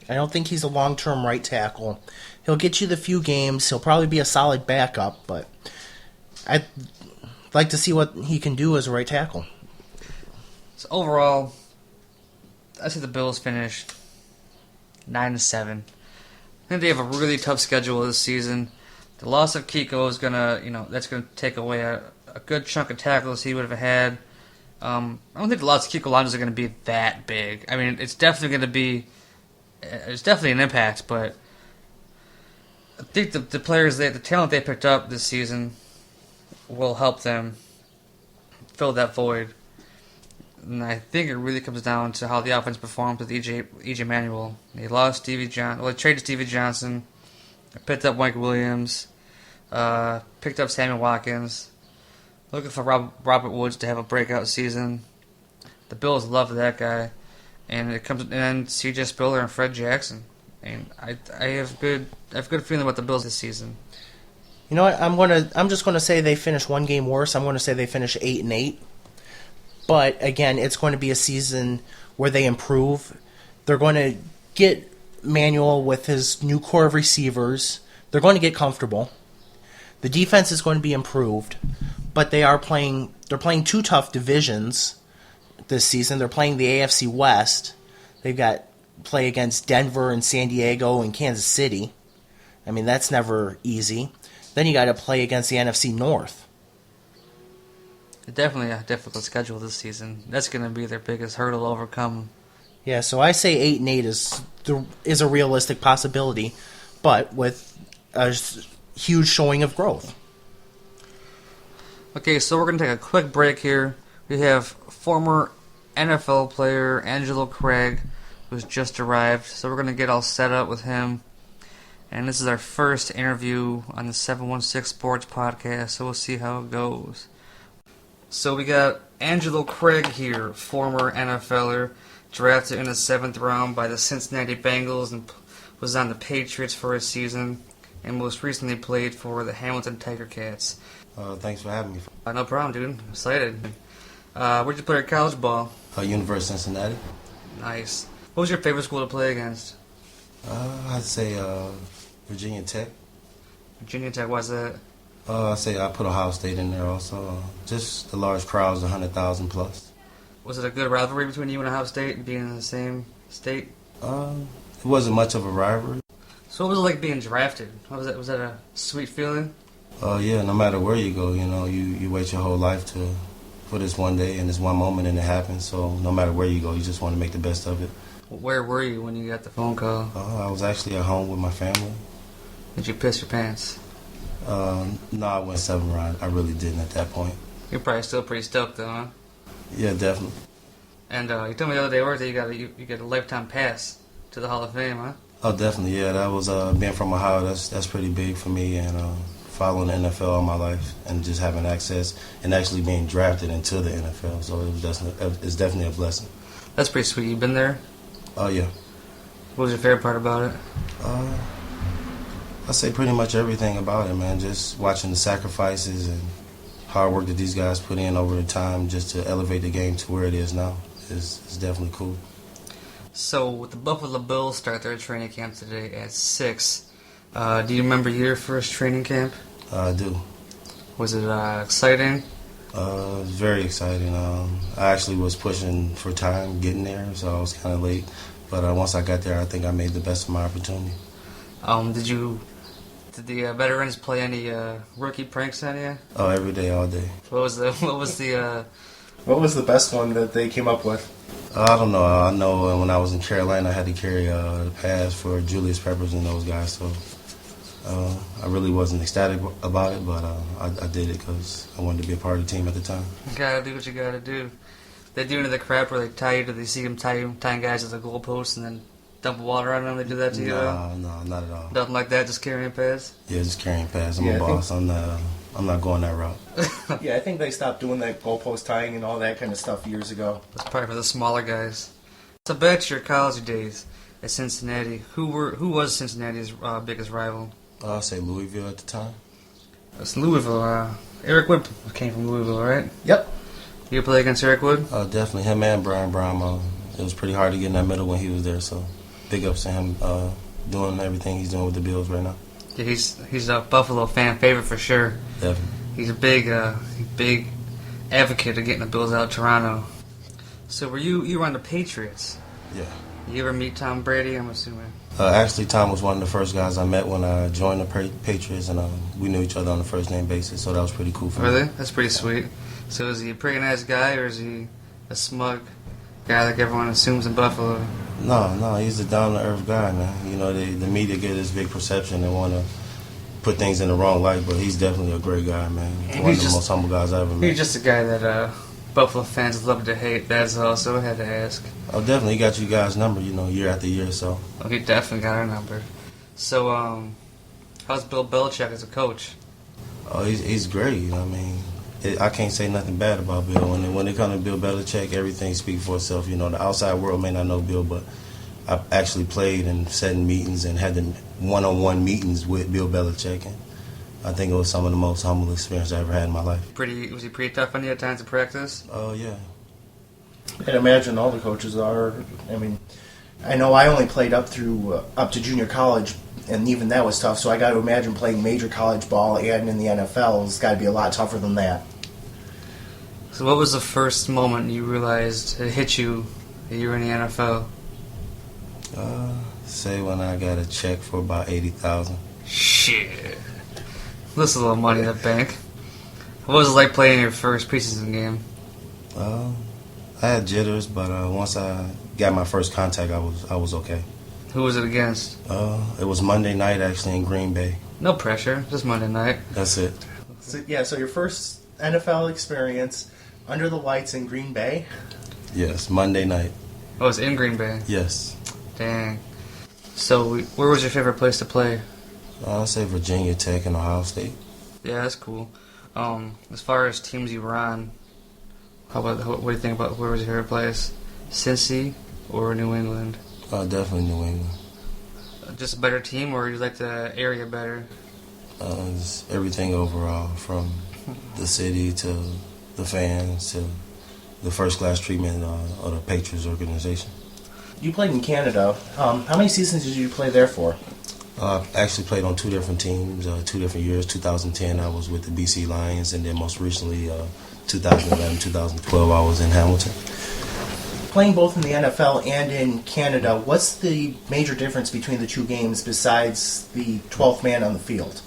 B: I don't think he's a long-term right tackle. He'll get you the few games. He'll probably be a solid backup, but I'd like to see what he can do as a right tackle.
A: So overall, I see the Bills finish 9-7. I think they have a really tough schedule this season. The loss of Kiko is that's gonna take away a good chunk of tackles he would have had. I don't think the loss of Kiko Alonso are going to be that big. I mean, it's definitely an impact, but I think the players, the talent they picked up this season will help them fill that void. And I think it really comes down to how the offense performed with EJ Manuel. They lost Stevie Johnson. Well, they traded Stevie Johnson. Picked up Mike Williams. Picked up Sammy Watkins. Looking for Robert Woods to have a breakout season. The Bills love that guy, and it comes and C.J. Spiller and Fred Jackson. And I have good feeling about the Bills this season.
B: You know what? I'm just gonna say they finish one game worse. I'm gonna say they finish 8-8. But again, it's going to be a season where they improve. They're going to get Manuel with his new core of receivers. They're going to get comfortable. The defense is going to be improved, but they're playing two tough divisions this season. They're playing the AFC West. They've got play against Denver and San Diego and Kansas City. I mean, that's never easy. Then you got to play against the NFC North.
A: Definitely a difficult schedule this season. That's going to be their biggest hurdle to overcome.
B: Yeah, so I say 8-8 is a realistic possibility, but with a huge showing of growth.
A: Okay, so we're going to take a quick break here. We have former NFL player Angelo Craig, who's just arrived. So we're going to get all set up with him. And this is our first interview on the 716 Sports Podcast, so we'll see how it goes. So we got Angelo Craig here, former NFLer, drafted in the 7th round by the Cincinnati Bengals and was on the Patriots for a season, and most recently played for the Hamilton Tiger Cats.
C: Thanks for having me.
A: No problem, dude. I'm excited. Where'd you play your college ball?
C: University of Cincinnati.
A: Nice. What was your favorite school to play against?
C: I'd say Virginia Tech.
A: Virginia Tech, why's that?
C: I'd say I put Ohio State in there also. Just the large crowds, 100,000 plus.
A: Was it a good rivalry between you and Ohio State, being in the same state?
C: It wasn't much of a rivalry.
A: So what was it like being drafted? What was that? Was that a sweet feeling?
C: Yeah, no matter where you go, you wait your whole life for this one day and this one moment, and it happens. So no matter where you go, you just want to make the best of it.
A: Where were you when you got the phone call?
C: I was actually at home with my family.
A: Did you piss your pants?
C: No, I went 7 rounds. I really didn't at that point.
A: You're probably still pretty stoked though, huh?
C: Yeah, definitely.
A: And you told me the other day at work that you get a lifetime pass to the Hall of Fame, huh?
C: Oh, definitely. Yeah, that was being from Ohio. That's pretty big for me, and following the NFL all my life, and just having access and actually being drafted into the NFL. So it's definitely a blessing.
A: That's pretty sweet. You been there?
C: Oh yeah.
A: What was your favorite part about it?
C: I say pretty much everything about it, man. Just watching the sacrifices and hard work that these guys put in over the time just to elevate the game to where it is now is definitely cool.
A: So, with the Buffalo Bills start their training camp today at 6, do you remember your first training camp?
C: I do.
A: Was it exciting?
C: It was very exciting. I actually was pushing for time getting there, so I was kind of late. But once I got there, I think I made the best of my opportunity.
A: Did the veterans play any rookie pranks on you?
C: Oh, every day, all day.
A: What was the
B: What was the best one that they came up with?
C: I don't know. I know when I was in Carolina, I had to carry the pass for Julius Peppers and those guys. So I really wasn't ecstatic about it, but I did it because I wanted to be a part of the team at the time.
A: You gotta do what you gotta do. They do into the crap where they tie you to, they see them tying guys to the goalpost and then dump water on them. They do that to you?
C: No, not at all.
A: Nothing like that. Just carrying pass.
C: Yeah, just carrying pass. I'm a boss. I'm not going that route.
B: Yeah, I think they stopped doing that goalpost tying and all that kind of stuff years ago.
A: That's probably for the smaller guys. So back to your college days at Cincinnati. Who was Cincinnati's biggest rival?
C: I'll say Louisville at the time.
A: It's Louisville. Eric Wood came from Louisville, right?
B: Yep.
A: You play against Eric Wood?
C: Definitely. Him and Brian Brown. It was pretty hard to get in that middle when he was there, so big ups to him doing everything he's doing with the Bills right now.
A: Yeah, he's a Buffalo fan favorite for sure.
C: Definitely.
A: He's a big advocate of getting the Bills out of Toronto. So you were on the Patriots?
C: Yeah.
A: You ever meet Tom Brady, I'm assuming?
C: Actually, Tom was one of the first guys I met when I joined the Patriots, and we knew each other on a first-name basis, so that was pretty cool for me.
A: Really? That's pretty sweet. So is he a pretty nice guy, or is he a smug guy like everyone assumes in Buffalo?
C: No, he's a down-to-earth guy, man. You know, the media get this big perception and want to put things in the wrong light, but he's definitely a great guy, man. One of the most humble guys I've ever met.
A: He's just a guy that Buffalo fans love to hate. That's all. So I had to ask.
C: Oh, definitely, he got you guys' number, year after year. So.
A: Oh, he definitely got our number. So, how's Bill Belichick as a coach?
C: Oh, he's great. I mean, I can't say nothing bad about Bill. When it comes to Bill Belichick, everything speaks for itself. The outside world may not know Bill, but I've actually played and sat in meetings and had the one-on-one meetings with Bill Belichick, and I think it was some of the most humble experience I ever had in my life.
A: Was he pretty tough on you at times of practice?
C: Oh, yeah.
B: And imagine all the coaches are. I mean, I know I only played up to junior college, and even that was tough. So I got to imagine playing major college ball and in the NFL has got to be a lot tougher than that.
A: So what was the first moment you realized it hit you that you were in the NFL?
C: Say when I got a check for about $80,000.
A: Shit. This is a little money in the bank. What was it like playing your first preseason game?
C: I had jitters, but once I got my first contact, I was okay.
A: Who was it against?
C: It was Monday night, actually, in Green Bay.
A: No pressure, just Monday night.
C: That's it.
B: So your first NFL experience under the lights in Green Bay?
C: Yes, Monday night.
A: Oh, it was in Green Bay?
C: Yes.
A: Dang. So where was your favorite place to play?
C: I'd say Virginia Tech and Ohio State.
A: Yeah, that's cool. As far as teams you were on, what do you think about where was your favorite place? Cincy or New England?
C: Definitely New England.
A: Just a better team, or you like the area better?
C: Just everything overall, from the city to the fans to the first-class treatment of the Patriots organization.
B: You played in Canada. How many seasons did you play there for?
C: I actually played on two different teams, 2 different years. 2010, I was with the BC Lions, and then most recently, 2011, 2012, I was in Hamilton.
B: Playing both in the NFL and in Canada, what's the major difference between the two games besides the 12th man on the field?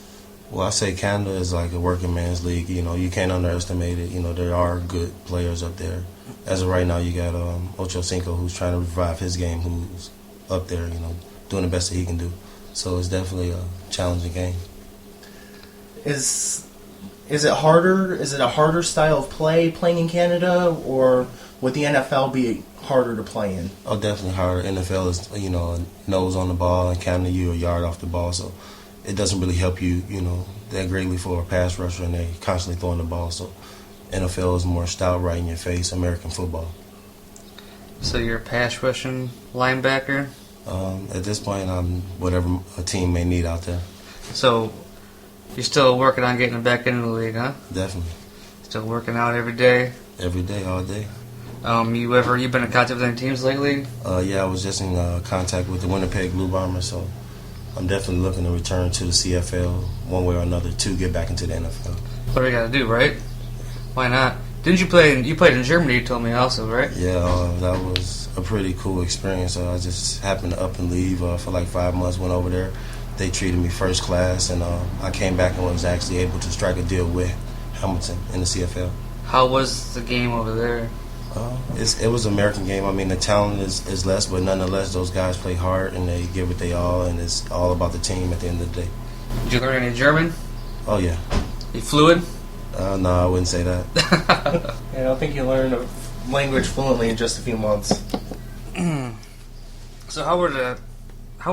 C: Well, I say Canada is like a working man's league. You can't underestimate it. There are good players up there. As of right now, you got Ocho Cinco, who's trying to revive his game, who's up there, doing the best that he can do. So it's definitely a challenging game.
B: Is it harder? Is it a harder style of playing in Canada, or would the NFL be harder to play in?
C: Oh, definitely harder. NFL is, a nose on the ball, and Canada, you're a yard off the ball, so it doesn't really help you, that greatly for a pass rusher, and they're constantly throwing the ball. So NFL is more style right in your face, American football.
A: So you're a pass rushing linebacker?
C: At this point, I'm whatever a team may need out there.
A: So you're still working on getting back into the league, huh?
C: Definitely.
A: Still working out every day?
C: Every day, all day.
A: You been in contact with any teams lately?
C: Yeah, I was just in contact with the Winnipeg Blue Bombers, so I'm definitely looking to return to the CFL one way or another to get back into the NFL.
A: What do we got to do, right? Why not? Didn't you play? You played in Germany, you told me also, right?
C: Yeah, that was a pretty cool experience. I just happened to up and leave for like 5 months, went over there. They treated me first class, and I came back and was actually able to strike a deal with Hamilton in the CFL.
A: How was the game over there?
C: It was an American game. I mean, the talent is less, but nonetheless, those guys play hard and they give it they all, and it's all about the team at the end of the day.
A: Did you learn any German?
C: Oh, yeah.
A: You fluent?
C: No, I wouldn't say that.
B: I don't think you learn a language fluently in just a few months.
A: So how were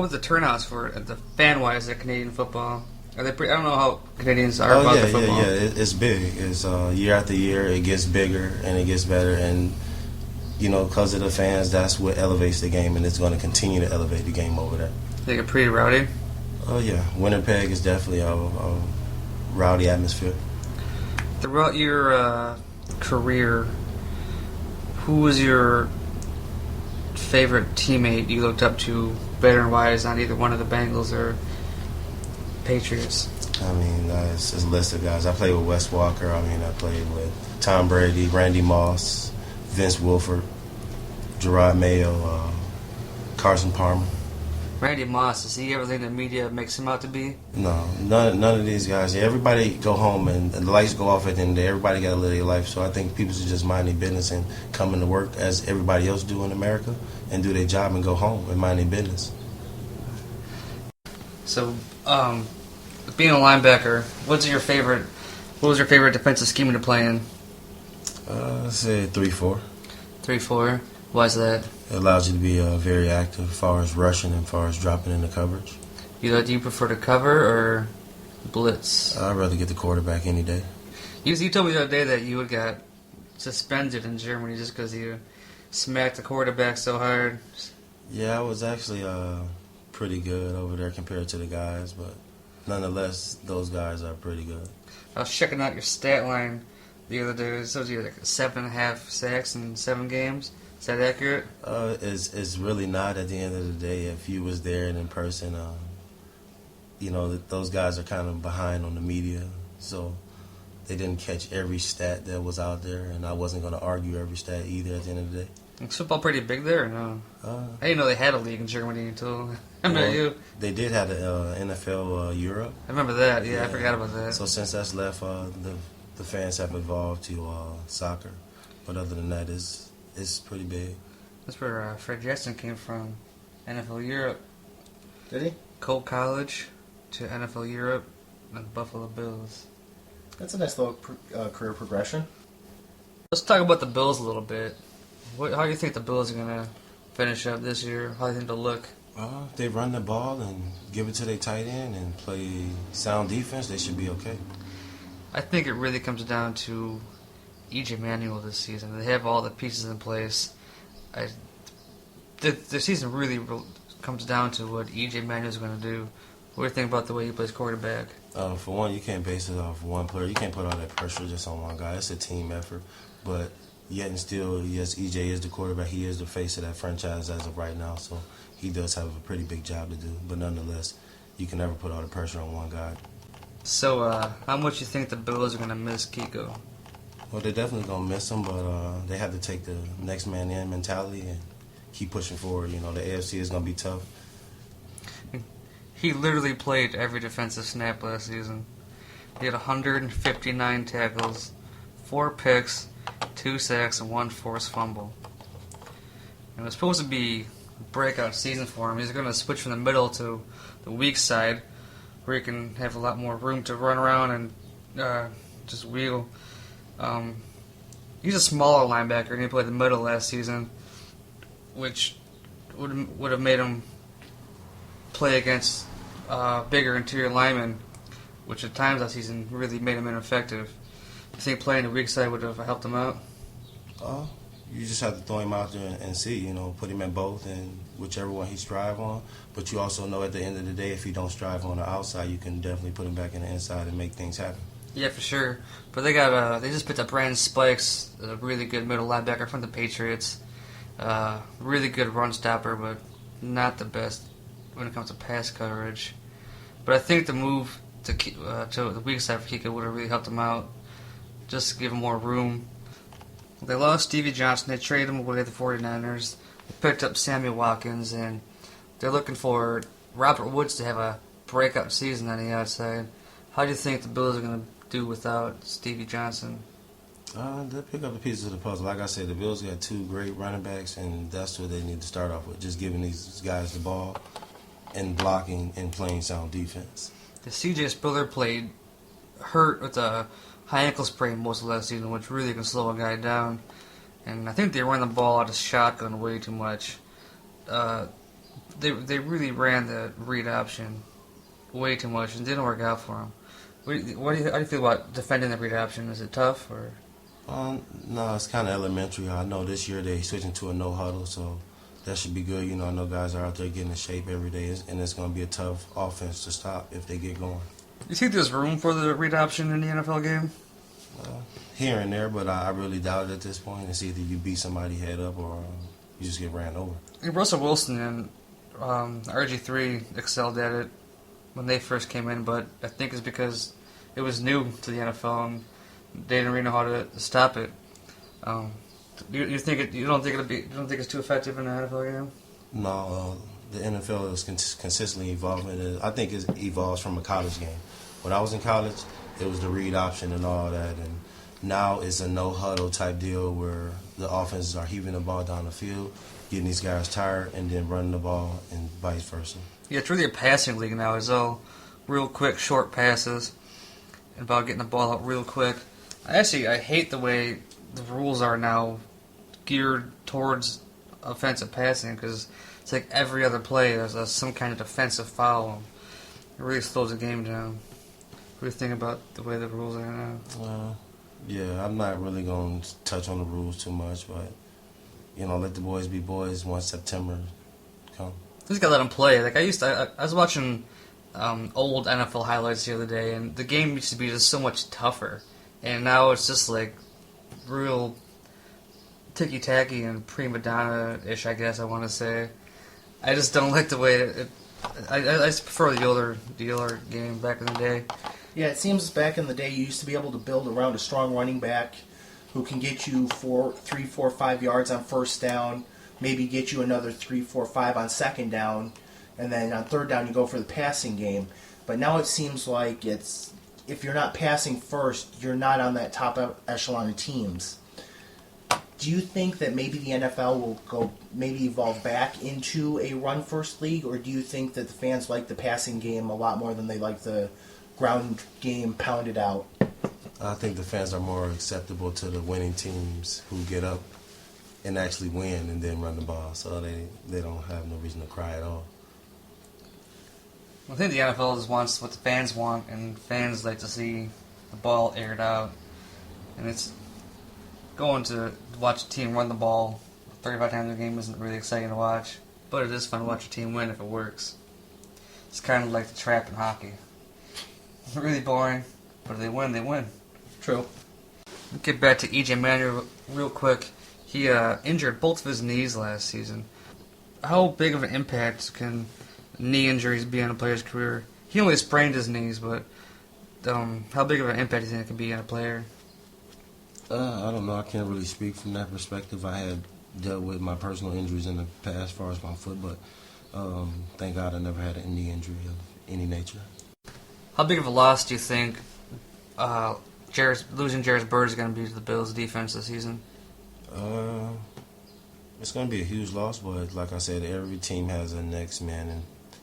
A: the turnouts for the fan-wise at Canadian football? Are they pretty, I don't know how Canadians are about the football.
C: Yeah. It's big. It's year after year, it gets bigger and it gets better. And, because of the fans, that's what elevates the game, and it's going to continue to elevate the game over there.
A: They get pretty rowdy?
C: Oh, yeah. Winnipeg is definitely a rowdy atmosphere.
A: Throughout your career, who was your favorite teammate you looked up to, veteran-wise, on either one of the Bengals or Patriots?
C: I mean, it's a list of guys. I played with Wes Walker. I played with Tom Brady, Randy Moss, Vince Wilfork, Gerard Mayo, Carson Palmer.
A: Randy Moss, is he everything the media makes him out to be?
C: No, none of these guys. Everybody go home and the lights go off at the end of the day. Everybody got to live their life. So I think people should just mind their business and come into work as everybody else do in America and do their job and go home and mind their business.
A: So, being a linebacker, what was your favorite defensive scheme to play in?
C: I say 3-4.
A: 3-4. Why is that?
C: It allows you to be very active as far as rushing and as far as dropping into coverage.
A: Do you prefer to cover or blitz?
C: I'd rather get the quarterback any day.
A: You told me the other day that you got suspended in Germany just because you smacked the quarterback so hard.
C: Yeah, I was actually pretty good over there compared to the guys, but nonetheless, those guys are pretty good.
A: I was checking out your stat line the other day. It says you had like 7.5 sacks in 7 games. Is that accurate?
C: It's really not at the end of the day. If you was there and in person, those guys are kind of behind on the media, so they didn't catch every stat that was out there, and I wasn't going to argue every stat either at the end of the day.
A: Is football pretty big there or no? I didn't know they had a league in Germany until I met you.
C: They did have the NFL Europe.
A: I remember that, yeah, I forgot about that.
C: So since that's left, the fans have evolved to soccer. But other than that, it's pretty big.
A: That's where Fred Jackson came from, NFL Europe.
B: Did he?
A: Cole College to NFL Europe and Buffalo Bills.
B: That's a nice little career progression.
A: Let's talk about the Bills a little bit. How do you think the Bills are going to finish up this year? How do you think they'll look?
C: If they run the ball and give it to their tight end and play sound defense, they should be okay.
A: I think it really comes down to E.J. Manuel this season. They have all the pieces in place. The season really comes down to what E.J. Manuel is going to do. What do you think about the way he plays quarterback?
C: For one, you can't base it off one player. You can't put all that pressure just on one guy. It's a team effort. But yet and still, yes, E.J. is the quarterback. He is the face of that franchise as of right now. So he does have a pretty big job to do. But nonetheless, you can never put all the pressure on one guy.
A: So, how much do you think the Bills are going to miss Kiko?
C: Well, they're definitely going to miss him, but they have to take the next man in mentality and keep pushing forward. The AFC is going to be tough.
A: He literally played every defensive snap last season. He had 159 tackles, 4 picks, 2 sacks, and 1 forced fumble. It was supposed to be a breakout season for him. He's going to switch from the middle to the weak side, where he can have a lot more room to run around and just wheel. He's a smaller linebacker, and he played the middle last season, which would have made him play against bigger interior linemen, which at times that season really made him ineffective. You think playing the weak side would have helped him out?
C: You just have to throw him out there and see, put him in both and whichever one he strive on. But you also know at the end of the day, if he don't strive on the outside, you can definitely put him back in the inside and make things happen.
A: Yeah, for sure. But they just picked up Brandon Spikes, a really good middle linebacker from the Patriots. Really good run stopper, but not the best when it comes to pass coverage. But I think the move to the weak side for Kiko would have really helped him out, just to give him more room. They lost Stevie Johnson. They traded him away to the 49ers. They picked up Sammy Watkins, and they're looking for Robert Woods to have a breakout season on the outside. How do you think the Bills are going to do without Stevie Johnson?
C: They'll pick up the pieces of the puzzle. Like I said, the Bills got 2 great running backs, and that's what they need to start off with, just giving these guys the ball and blocking and playing sound defense.
A: The C.J. Spiller played hurt with a high ankle sprain most of last season, which really can slow a guy down. And I think they ran the ball out of shotgun way too much. They really ran the read option way too much and didn't work out for him. How do you feel about defending the read option? Is it tough or?
C: No, it's kind of elementary. I know this year they switching to a no huddle, so that should be good. I know guys are out there getting in shape every day, and it's going to be a tough offense to stop if they get going.
A: You think there's room for the read option in the NFL game?
C: Here and there, but I really doubt it at this point. It's either you beat somebody head up or you just get ran over.
A: Russell Wilson and RG3 excelled at it when they first came in, but I think it's because it was new to the NFL and they didn't really know how to stop it. You don't think it's too effective in the NFL game?
C: No, the NFL is consistently evolving. I think it evolves from a college game. When I was in college, it was the read option and all that, and now it's a no huddle type deal where the offenses are heaving the ball down the field, getting these guys tired, and then running the ball and vice versa.
A: Yeah, it's really a passing league now as well. real quick, short passes, and about getting the ball out real quick. I hate the way the rules are now geared towards offensive passing because it's like every other play there's some kind of defensive foul. It really slows the game down. What do you think about the way the rules are now?
C: Yeah, I'm not really going to touch on the rules too much, but, let the boys be boys once September comes.
A: Just gotta let them play. Like I was watching old NFL highlights the other day, and the game used to be just so much tougher, and now it's just like real ticky-tacky and prima donna-ish, I guess I want to say. I just don't like the way I just prefer the older game back in the day.
B: Yeah, it seems back in the day you used to be able to build around a strong running back who can get you 3, 4, 5 yards on first down, maybe get you another 3, 4, 5 on second down, and then on third down you go for the passing game. But now it seems like if you're not passing first, you're not on that top echelon of teams. Do you think that maybe the NFL will evolve back into a run-first league, or do you think that the fans like the passing game a lot more than they like the ground game pounded out?
C: I think the fans are more acceptable to the winning teams who get up and actually win and then run the ball, so they don't have no reason to cry at all.
A: I think the NFL just wants what the fans want, and fans like to see the ball aired out. And it's going to watch a team run the ball 35 times a game isn't really exciting to watch, but it is fun to watch a team win if it works. It's kind of like the trap in hockey. Really boring, but if they win, they win.
B: True.
A: Get back to E.J. Manuel real quick. He injured both of his knees last season. How big of an impact can knee injuries be on a player's career? He only sprained his knees, but how big of an impact do you think it can be on a player?
C: I don't know. I can't really speak from that perspective. I had dealt with my personal injuries in the past as far as my foot, but thank God I never had a knee injury of any nature.
A: How big of a loss do you think losing Jairus Byrd is going to be to the Bills' defense this season?
C: It's going to be a huge loss, but like I said, every team has a next man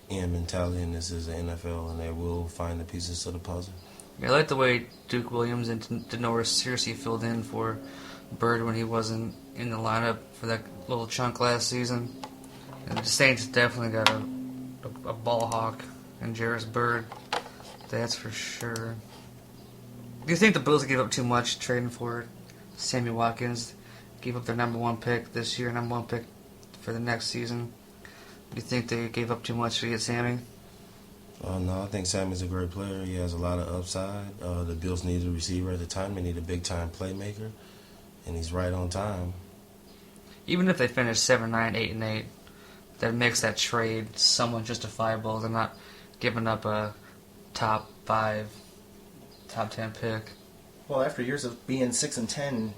C: in mentality, and this is the NFL, and they will find the pieces to the puzzle.
A: Yeah, I like the way Duke Williams and Denoris Searcy filled in for Byrd when he wasn't in the lineup for that little chunk last season. And the Saints definitely got a ball hawk in Jairus Byrd. That's for sure. Do you think the Bills gave up too much trading for Sammy Watkins? Gave up their number one pick this year, number one pick for the next season. Do you think they gave up too much to get Sammy?
C: No, I think Sammy's a great player. He has a lot of upside. The Bills needed a receiver at the time. They need a big-time playmaker, and he's right on time.
A: Even if they finish 7-9, 8-8, that makes that trade somewhat justifiable. They're not giving up a top 5, top 10 pick.
B: Well, after years of being 6-10,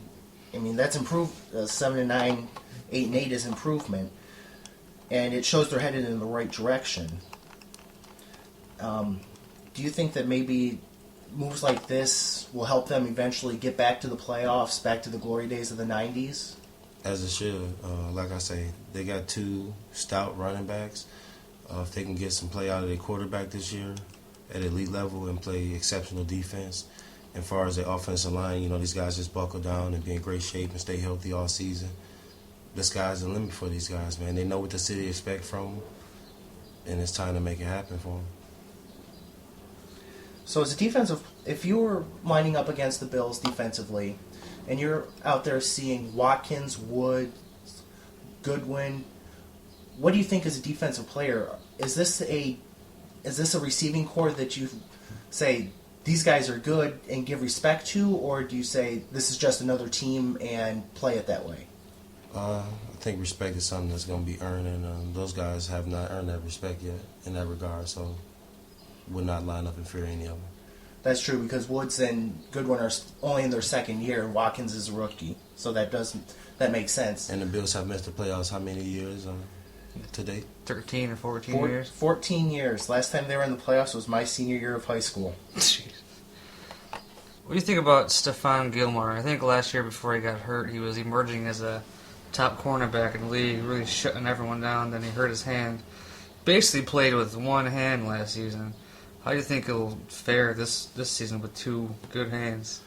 B: I mean that's improved. 7-9, 8-8 is improvement, and it shows they're headed in the right direction. Do you think that maybe moves like this will help them eventually get back to the playoffs, back to the glory days of the 90s?
C: As it should. Like I say, they got 2 stout running backs. If they can get some play out of their quarterback this year at elite level and play exceptional defense, and as far as their offensive line, these guys just buckle down and be in great shape and stay healthy all season. The sky's the limit for these guys, man. They know what the city expects from them, and it's time to make it happen for them.
B: So as a defensive, if you were lining up against the Bills defensively, and you're out there seeing Watkins, Woods, Goodwin, what do you think as a defensive player? Is this a receiving corps that you say these guys are good and give respect to, or do you say this is just another team and play it that way?
C: I think respect is something that's going to be earned, and those guys have not earned that respect yet in that regard, so would not line up in fear of any of them.
B: That's true, because Woods and Goodwin are only in their second year, and Watkins is a rookie, so that makes sense.
C: And the Bills have missed the playoffs how many years to date?
A: 13 or 14 years?
B: 14 years. Last time they were in the playoffs was my senior year of high school.
A: Jeez. What do you think about Stephon Gilmore? I think last year before he got hurt, he was emerging as a top cornerback in the league, really shutting everyone down. Then he hurt his hand. Basically played with one hand last season. How do you think he'll fare this season with two good hands?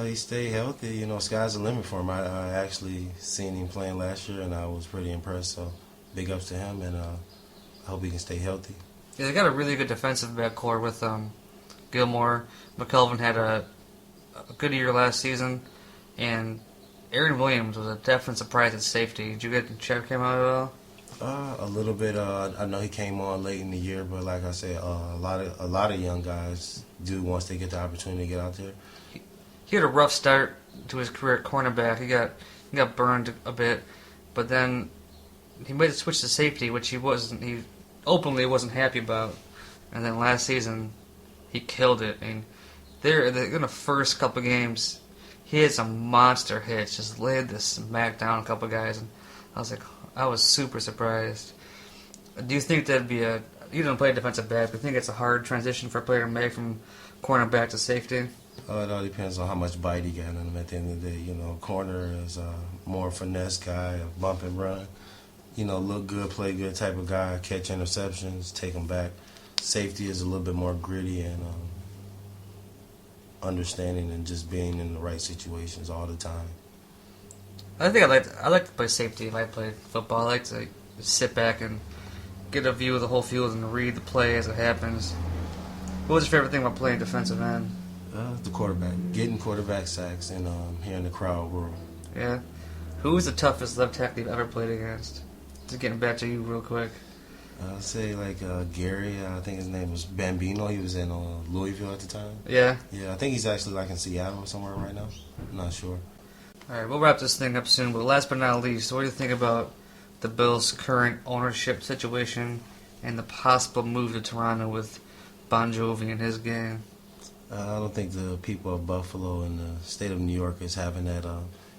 C: He stayed healthy. You know, sky's the limit for him. I actually seen him playing last year, and I was pretty impressed. So, big ups to him, and I hope he can stay healthy.
A: Yeah, they got a really good defensive backcourt with Gilmore. McKelvin had a good year last season, and Aaron Williams was a definite surprise at safety. Did you get to check him out at all?
C: A little bit. I know he came on late in the year, but like I said, a lot of young guys do once they get the opportunity to get out there.
A: He had a rough start to his career at cornerback. He got burned a bit, but then he made the switch to safety, which he openly wasn't happy about. And then last season, he killed it. And in the first couple games, he had some monster hits, just laid this smack down a couple guys, and I was super surprised. Do you think that'd be you didn't play defensive back, but you think it's a hard transition for a player to make from cornerback to safety?
C: It all depends on how much bite he got in him at the end of the day. You know, corner is a more finesse guy, a bump and run. You know, look good, play good type of guy, catch interceptions, take them back. Safety is a little bit more gritty and understanding and just being in the right situations all the time.
A: I think I like to play safety if I played football. I like to sit back and get a view of the whole field and read the play as it happens. What was your favorite thing about playing defensive end?
C: The quarterback, getting quarterback sacks and hearing the crowd roar.
A: Yeah. Who was the toughest left tackle you've ever played against? Just getting back to you real quick.
C: I'd say like Gary, I think his name was Bambino. He was in Louisville at the time.
A: Yeah?
C: Yeah, I think he's actually like in Seattle or somewhere right now. I'm not sure.
A: All right, we'll wrap this thing up soon, but last but not least, what do you think about the Bills' current ownership situation and the possible move to Toronto with Bon Jovi and his gang?
C: I don't think the people of Buffalo and the state of New York is having that.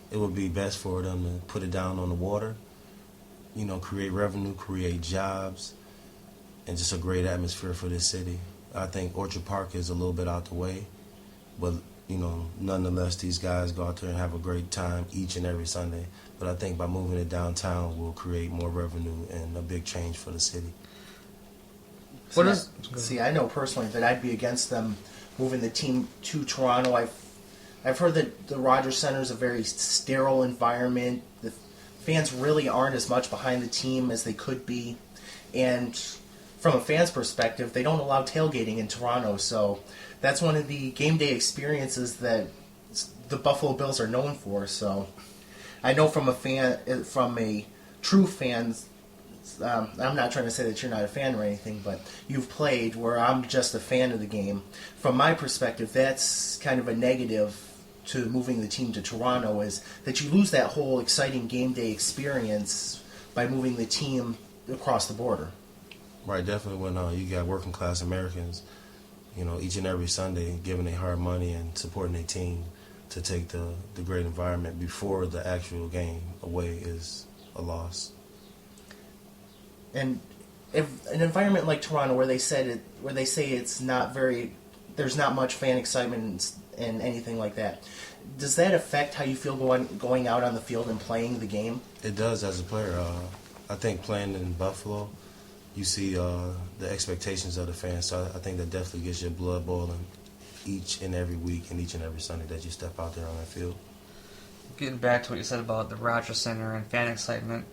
C: It would be best for them to put it down on the water, you know, create revenue, create jobs, and just a great atmosphere for this city. I think Orchard Park is a little bit out the way, but, you know, nonetheless, these guys go out there and have a great time each and every Sunday. But I think by moving it downtown, we'll create more revenue and a big change for the city.
B: See, I know personally that I'd be against them moving the team to Toronto. I've heard that the Rogers Center is a very sterile environment. The fans really aren't as much behind the team as they could be. And from a fan's perspective, they don't allow tailgating in Toronto. So that's one of the game day experiences that the Buffalo Bills are known for. So I know from a true fan, I'm not trying to say that you're not a fan or anything, but you've played where I'm just a fan of the game. From my perspective, that's kind of a negative to moving the team to Toronto, is that you lose that whole exciting game day experience by moving the team across the border.
C: Right, definitely when you got working class Americans, you know, each and every Sunday giving their hard money and supporting their team to take the great environment before the actual game away is a loss.
B: And if an environment like Toronto, where they say it's not very, there's not much fan excitement and anything like that, does that affect how you feel going out on the field and playing the game?
C: It does as a player. I think playing in Buffalo, you see the expectations of the fans. So I think that definitely gets your blood boiling each and every week and each and every Sunday that you step out there on that field.
A: Getting back to what you said about the Rogers Center and fan excitement,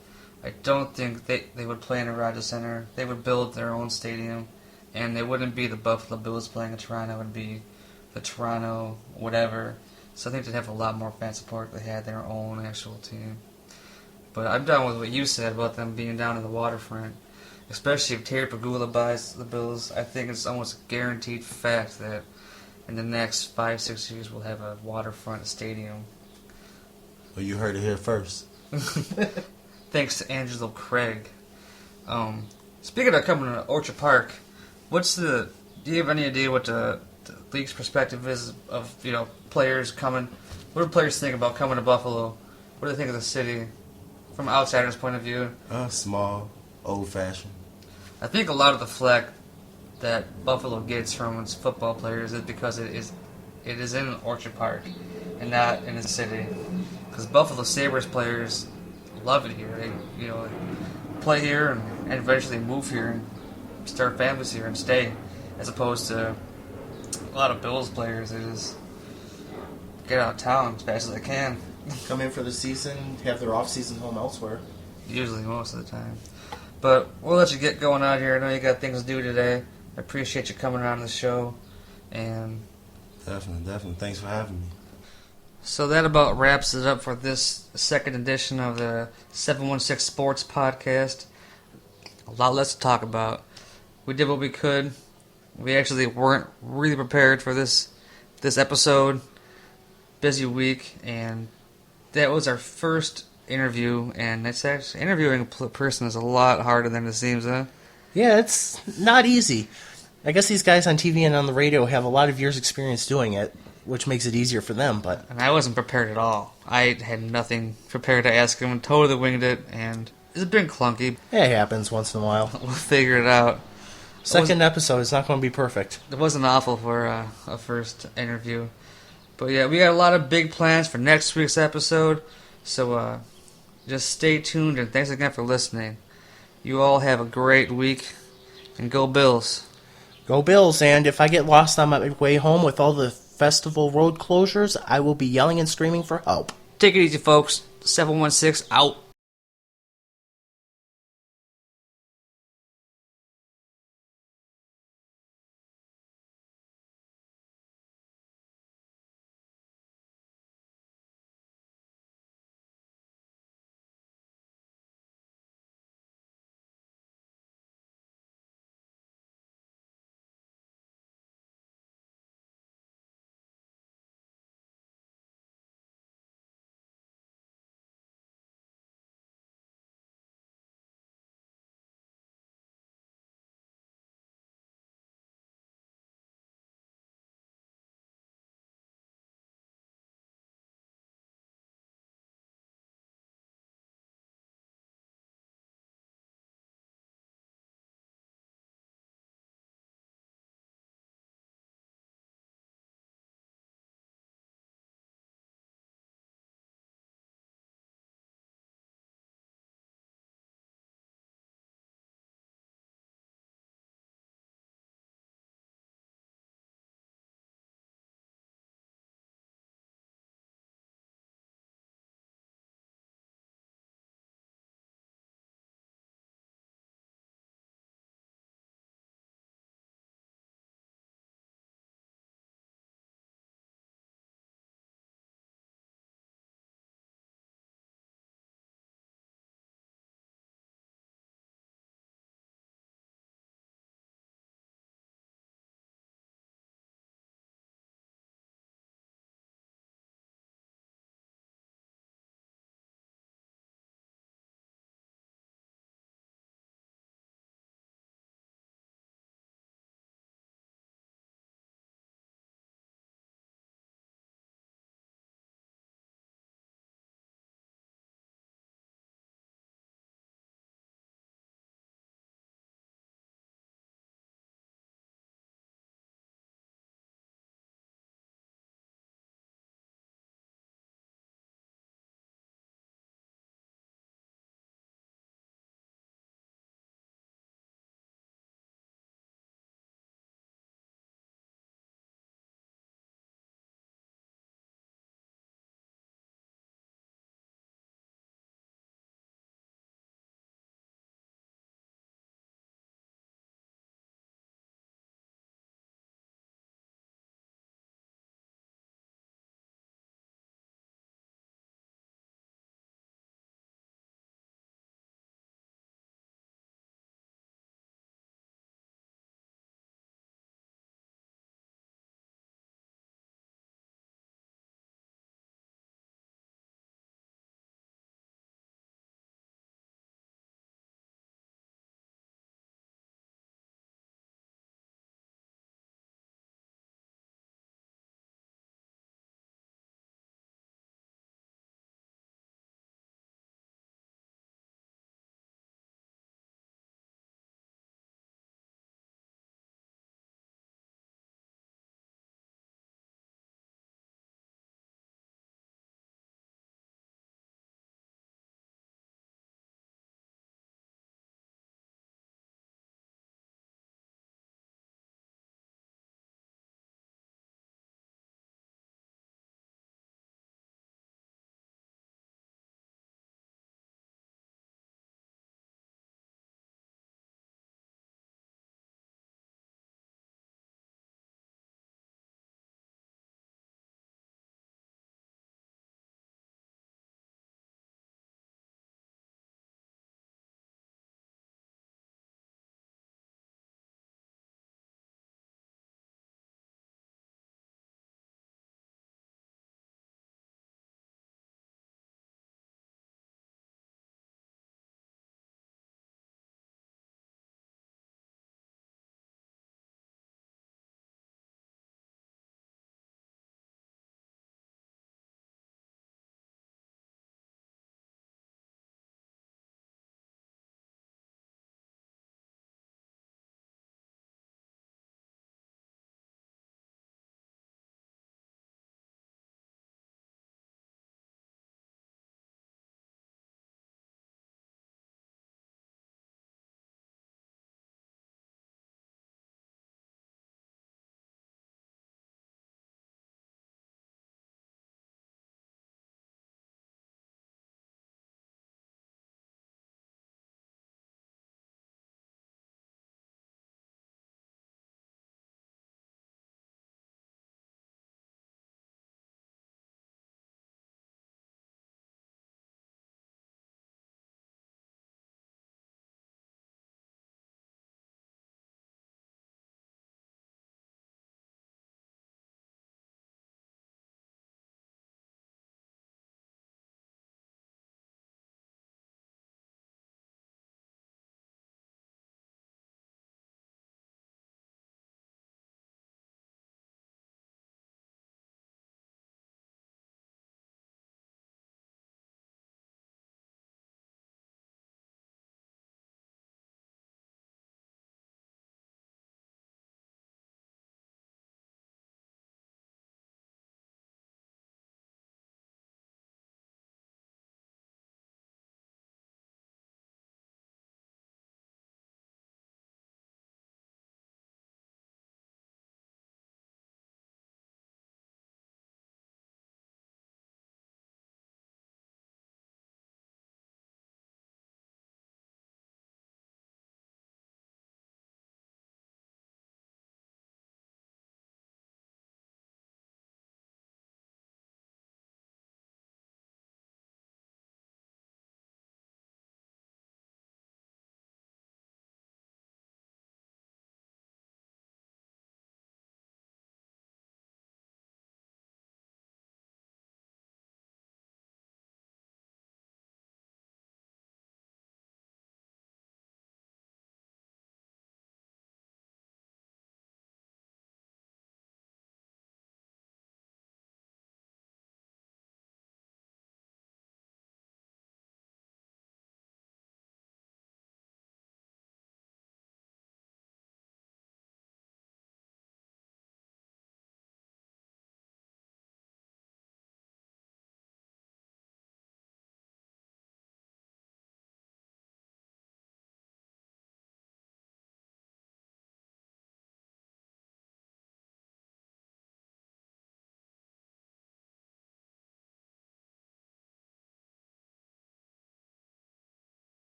A: I don't think they would play in a Rogers Center. They would build their own stadium, and it wouldn't be the Buffalo Bills playing in Toronto. It would be the Toronto whatever. So I think they'd have a lot more fan support if they had their own actual team. But I'm done with what you said about them being down in the waterfront. Especially if Terry Pagula buys the Bills, I think it's almost a guaranteed fact that in the next 5-6 years we'll have a waterfront stadium.
C: Well, you heard it here first.
A: Thanks to Angelo Craig. Speaking of coming to Orchard Park, do you have any idea what the league's perspective is of, you know, players coming? What do players think about coming to Buffalo? What do they think of the city from an outsider's point of view?
C: Small, old-fashioned.
A: I think a lot of the flack that Buffalo gets from its football players is because it is in Orchard Park and not in the city. Because Buffalo Sabres players love it here. They, play here and eventually move here and start families here and stay. as opposed to a lot of Bills players. They just get out of town as fast as they can.
B: Come in for the season, have their off-season home elsewhere.
A: Usually, most of the time. But we'll let you get going out here. I know you got things to do today. I appreciate you coming on the show. And
C: Definitely. Thanks for having me.
A: so that about wraps it up for this second edition of the 716 Sports Podcast. A lot less to talk about. We did what we could. We actually weren't really prepared for this episode. Busy week, and that was our first interview, and it's actually interviewing a person is a lot harder than it seems, huh?
B: Yeah, it's not easy. I guess these guys on TV and on the radio have a lot of years' experience doing it, which makes it easier for them, but...
A: And I wasn't prepared at all. I had nothing prepared to ask him, and totally winged it, and it's been clunky.
B: It happens once in a while.
A: We'll figure it out.
B: Second episode is not going to be perfect.
A: It wasn't awful for a first interview. But yeah, we got a lot of big plans for next week's episode, so just stay tuned, and thanks again for listening. You all have a great week, and go Bills.
B: Go Bills, and if I get lost on my way home with all the festival road closures, I will be yelling and screaming for help.
A: Take it easy, folks. 716 out.